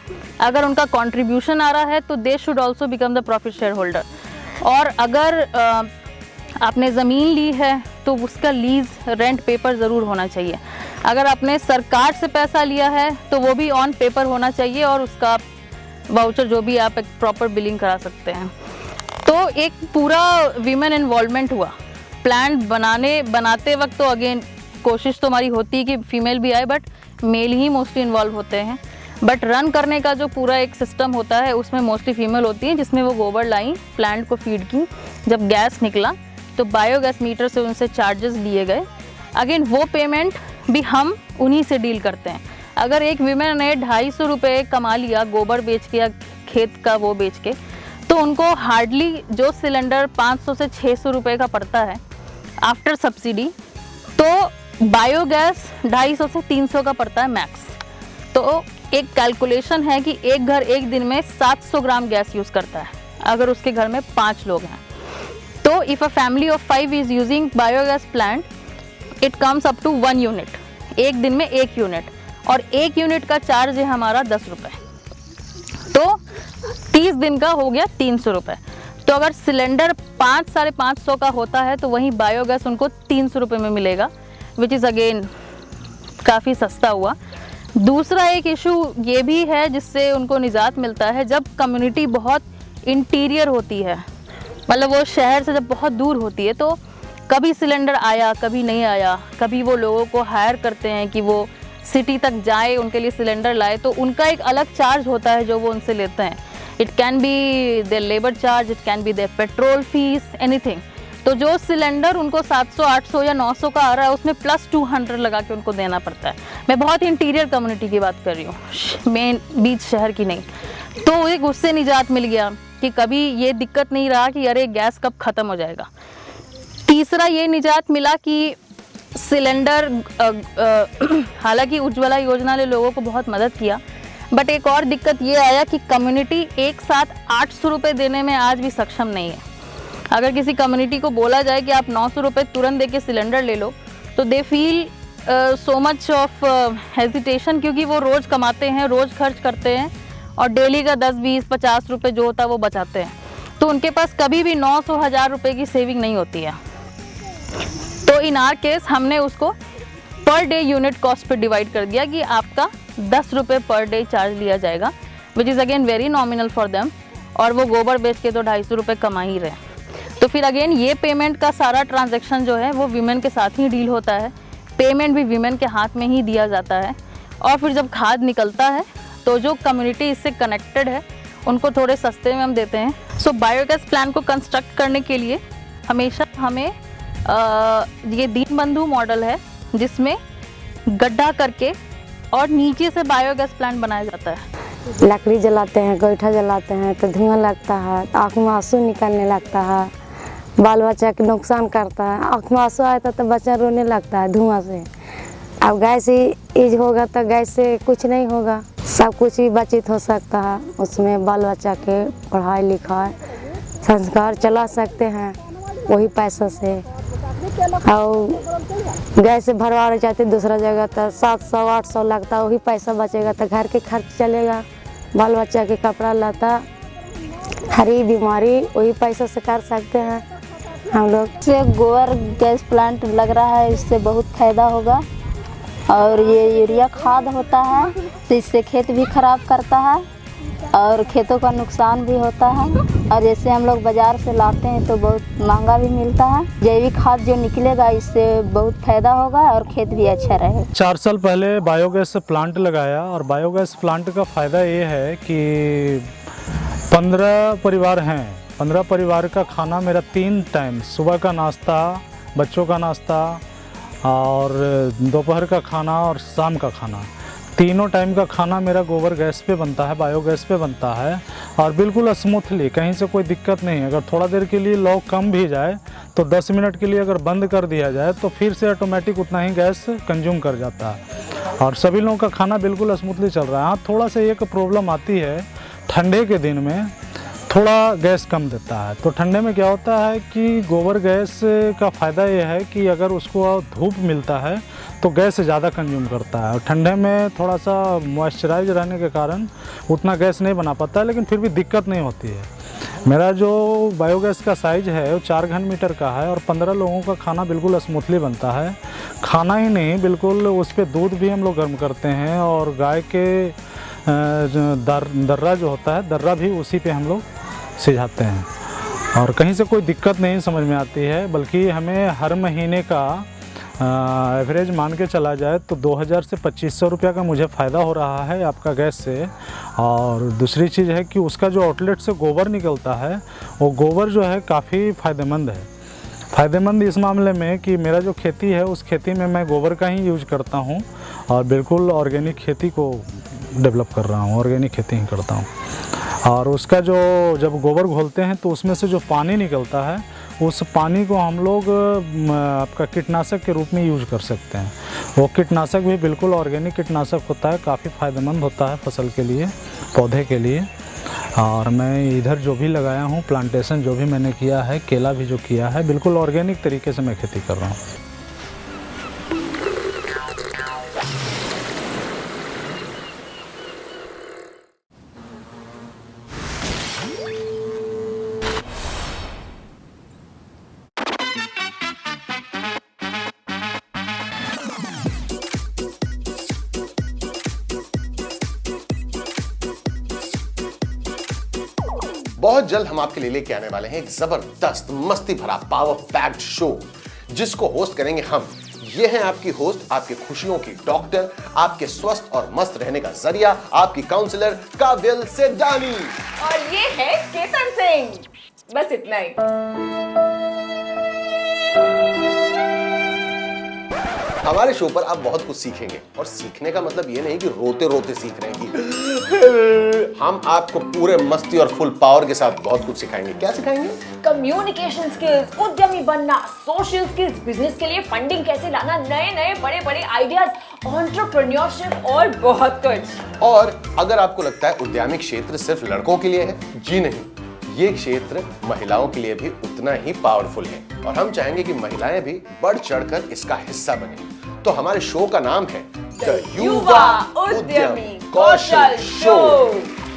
अगर उनका कंट्रीब्यूशन आ रहा है तो they should also become the profit share holder. और अगर आपने ज़मीन ली है तो उसका लीज़ रेंट पेपर ज़रूर होना चाहिए। अगर आपने सरकार से पैसा लिया है तो वो भी ऑन पेपर होना चाहिए और उसका वाउचर जो भी आप एक प्रॉपर बिलिंग करा सकते हैं। तो एक पूरा वीमेन इन्वॉल्वमेंट हुआ। प्लान बनाते वक्त तो अगेन कोशिश तो हमारी होती है कि फीमेल भी आए, बट मेल ही मोस्टली इन्वॉल्व होते हैं। बट रन करने का जो पूरा एक सिस्टम होता है उसमें मोस्टली फीमेल होती हैं, जिसमें वो गोबर लाई, प्लांट को फीड की। जब गैस निकला तो बायोगैस मीटर से उनसे चार्जेस लिए गए। अगेन वो पेमेंट भी हम उन्हीं से डील करते हैं। अगर एक वीमेन ने 250 रुपये कमा लिया गोबर बेच के या खेत का वो बेच के, तो उनको हार्डली जो सिलेंडर 500 से 600 रुपये का पड़ता है आफ्टर सब्सिडी, तो बायोगैस 250 से 300 का पड़ता है मैक्स। तो एक कैलकुलेशन है कि एक घर एक दिन में 700 ग्राम गैस यूज़ करता है अगर उसके घर में 5 लोग हैं। तो if a family of 5 is using biogas plant, it comes up to 1 unit. एक दिन में 1 यूनिट, और 1 यूनिट का चार्ज है हमारा 10 रुपये। तो 30 दिन का हो गया 300 रुपये। तो अगर सिलेंडर 500-550 का होता है तो वहीं बायोगैस उनको 300 रुपये में मिलेगा, विच इज़ अगेन काफ़ी सस्ता हुआ। दूसरा एक इशू ये भी है जिससे उनको निजात मिलता है, जब कम्युनिटी बहुत इंटीरियर होती है, मतलब वो शहर से जब बहुत दूर होती है, तो कभी सिलेंडर आया कभी नहीं आया, कभी वो लोगों को हायर करते हैं कि वो सिटी तक जाए उनके लिए सिलेंडर लाए, तो उनका एक अलग चार्ज होता है जो वो उनसे लेते हैं। It can be there labour charge, it can be there petrol fees, anything. तो जो सिलेंडर उनको 700, 800 या 900 का आ रहा है उसमें प्लस 200 लगा के उनको देना पड़ता है। मैं बहुत इंटीरियर कम्युनिटी की बात कर रही हूँ, मेन बीच शहर की नहीं। तो एक उससे निजात मिल गया कि कभी ये दिक्कत नहीं रहा कि अरे गैस कब ख़त्म हो जाएगा। तीसरा ये निजात मिला कि सिलेंडर, हालांकि उज्ज्वला योजना ने लोगों को बहुत मदद किया, बट एक और दिक्कत ये आया कि कम्युनिटी एक साथ 800 रुपये देने में आज भी सक्षम नहीं है। अगर किसी कम्युनिटी को बोला जाए कि आप 900 रुपये तुरंत दे के सिलेंडर ले लो, तो they feel so much of hesitation, क्योंकि वो रोज़ कमाते हैं, रोज़ खर्च करते हैं और डेली का 10, 20, 50 रुपये जो होता है वो बचाते हैं। तो उनके पास कभी भी 900, 1000 रुपये की सेविंग नहीं होती है। तो इन आर केस हमने उसको पर डे यूनिट कॉस्ट पे डिवाइड कर दिया कि आपका 10 रुपये पर डे चार्ज लिया जाएगा, विच is again very nominal for them. और वो गोबर बेच के तो 250 रुपये कमा ही रहे। तो फिर अगेन ये पेमेंट का सारा ट्रांजैक्शन जो है वो वीमेन के साथ ही डील होता है, पेमेंट भी वीमेन के हाथ में ही दिया जाता है। और फिर जब खाद निकलता है तो जो कम्युनिटी इससे कनेक्टेड है उनको थोड़े सस्ते में हम देते हैं। सो बायोगैस प्लांट को कंस्ट्रक्ट करने के लिए हमेशा हमें ये दीनबंधु मॉडल है जिसमें गड्ढा करके और नीचे से बायोगैस प्लांट बनाया जाता है। लकड़ी जलाते हैं, गोईठा जलाते हैं तो धुआं लगता है, आँख में आंसू निकलने लगता है, बाल बच्चा के नुकसान करता है। आँख में आंसू आता तो बच्चा रोने लगता है धुआं से। अब गैस यूज होगा तो गैस से कुछ नहीं होगा, सब कुछ ही बचित हो सकता है। उसमें बाल बच्चा के पढ़ाई लिखाई संस्कार चला सकते हैं वही पैसों से। और गैस से भरवाना चाहते दूसरा जगह तो 700, 800 लगता, वही पैसा बचेगा तो घर के खर्च चलेगा, बाल बच्चा के कपड़ा लता, हरी बीमारी वही पैसा से कर सकते हैं हम लोग। से गोबर गैस प्लांट लग रहा है, इससे बहुत फायदा होगा। और ये यूरिया खाद होता है तो इससे खेत भी खराब करता है और खेतों का नुकसान भी होता है। और जैसे हम लोग बाज़ार से लाते हैं तो बहुत महंगा भी मिलता है। जैविक खाद जो निकलेगा इससे बहुत फायदा होगा और खेत भी अच्छा रहेगा। 4 साल पहले बायोगैस प्लांट लगाया और बायोगैस प्लांट का फ़ायदा ये है कि 15 परिवार हैं। 15 परिवार का खाना मेरा 3 टाइम, सुबह का नाश्ता, बच्चों का नाश्ता और दोपहर का खाना और शाम का खाना, तीनों टाइम का खाना मेरा गोबर गैस पे बनता है, बायोगैस पे बनता है। और बिल्कुल स्मूथली, कहीं से कोई दिक्कत नहीं है। अगर थोड़ा देर के लिए लॉक कम भी जाए तो 10 मिनट के लिए अगर बंद कर दिया जाए तो फिर से ऑटोमेटिक उतना ही गैस कंज्यूम कर जाता है और सभी लोगों का खाना बिल्कुल स्मूथली चल रहा है। हाँ, थोड़ा सा एक प्रॉब्लम आती है ठंडे के दिन में, थोड़ा गैस कम देता है। तो ठंडे में क्या होता है कि गोबर गैस का फ़ायदा ये है कि अगर उसको धूप मिलता है तो गैस ज़्यादा कंज्यूम करता है, और ठंडे में थोड़ा सा मॉइस्चराइज रहने के कारण उतना गैस नहीं बना पाता है, लेकिन फिर भी दिक्कत नहीं होती है। मेरा जो बायोगैस का साइज़ है वो 4 घन मीटर का है और 15 लोगों का खाना बिल्कुल स्मूथली बनता है। खाना ही नहीं, बिल्कुल उस पर दूध भी हम लोग गर्म करते हैं, और गाय के दर्रा जो होता है, दर्रा भी उसी पे हम लोग सिझाते हैं। और कहीं से कोई दिक्कत नहीं समझ में आती है, बल्कि हमें हर महीने का एवरेज मान के चला जाए तो 2000 से 2500 रुपये का मुझे फ़ायदा हो रहा है आपका गैस से। और दूसरी चीज़ है कि उसका जो आउटलेट से गोबर निकलता है वो गोबर जो है काफ़ी फ़ायदेमंद है। फ़ायदेमंद इस मामले में कि मेरा जो खेती है उस खेती में मैं गोबर का ही यूज करता हूँ, और बिल्कुल ऑर्गेनिक खेती को डेवलप कर रहा हूँ, ऑर्गेनिक खेती ही करता हूँ। और उसका जो जब गोबर घोलते हैं तो उसमें से जो पानी निकलता है उस पानी को हम लोग आपका कीटनाशक के रूप में यूज कर सकते हैं। वो कीटनाशक भी बिल्कुल ऑर्गेनिक कीटनाशक होता है, काफ़ी फ़ायदेमंद होता है फसल के लिए, पौधे के लिए। और मैं इधर जो भी लगाया हूँ, प्लांटेशन जो भी मैंने किया है, केला भी जो किया है, बिल्कुल ऑर्गेनिक तरीके से मैं खेती कर रहा हूँ। बहुत जल्द हम आपके लिए लेके आने वाले हैं एक जबरदस्त मस्ती भरा पावर पैक्ड शो, जिसको होस्ट करेंगे हम। ये हैं आपकी होस्ट, आपकी खुशियों की डॉक्टर, आपके स्वस्थ और मस्त रहने का जरिया, आपकी काउंसलर काबिल सेडानी। और ये है केतन सिंह। बस इतना ही। हमारे शो पर आप बहुत कुछ सीखेंगे, और सीखने का मतलब ये नहीं कि रोते रोते सीख रहे हैं कि हम आपको पूरे मस्ती और फुल पावर के साथ बहुत कुछ सिखाएंगे। क्या सिखाएंगे? कम्युनिकेशन स्किल्स, उद्यमी बनना, सोशल स्किल्स, बिजनेस के लिए फंडिंग कैसे लाना, नए नए बड़े बड़े आइडियाज, एंटरप्रेन्योरशिप और बहुत कुछ। और अगर आपको लगता है उद्यमी क्षेत्र सिर्फ लड़कों के लिए है, जी नहीं, ये क्षेत्र महिलाओं के लिए भी उतना ही पावरफुल है, और हम चाहेंगे कि महिलाएं भी बढ़ चढ़कर इसका हिस्सा बने। तो हमारे शो का नाम है द युवा उद्यमी कौशल शो।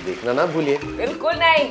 देखना ना भूलिए। बिल्कुल नहीं।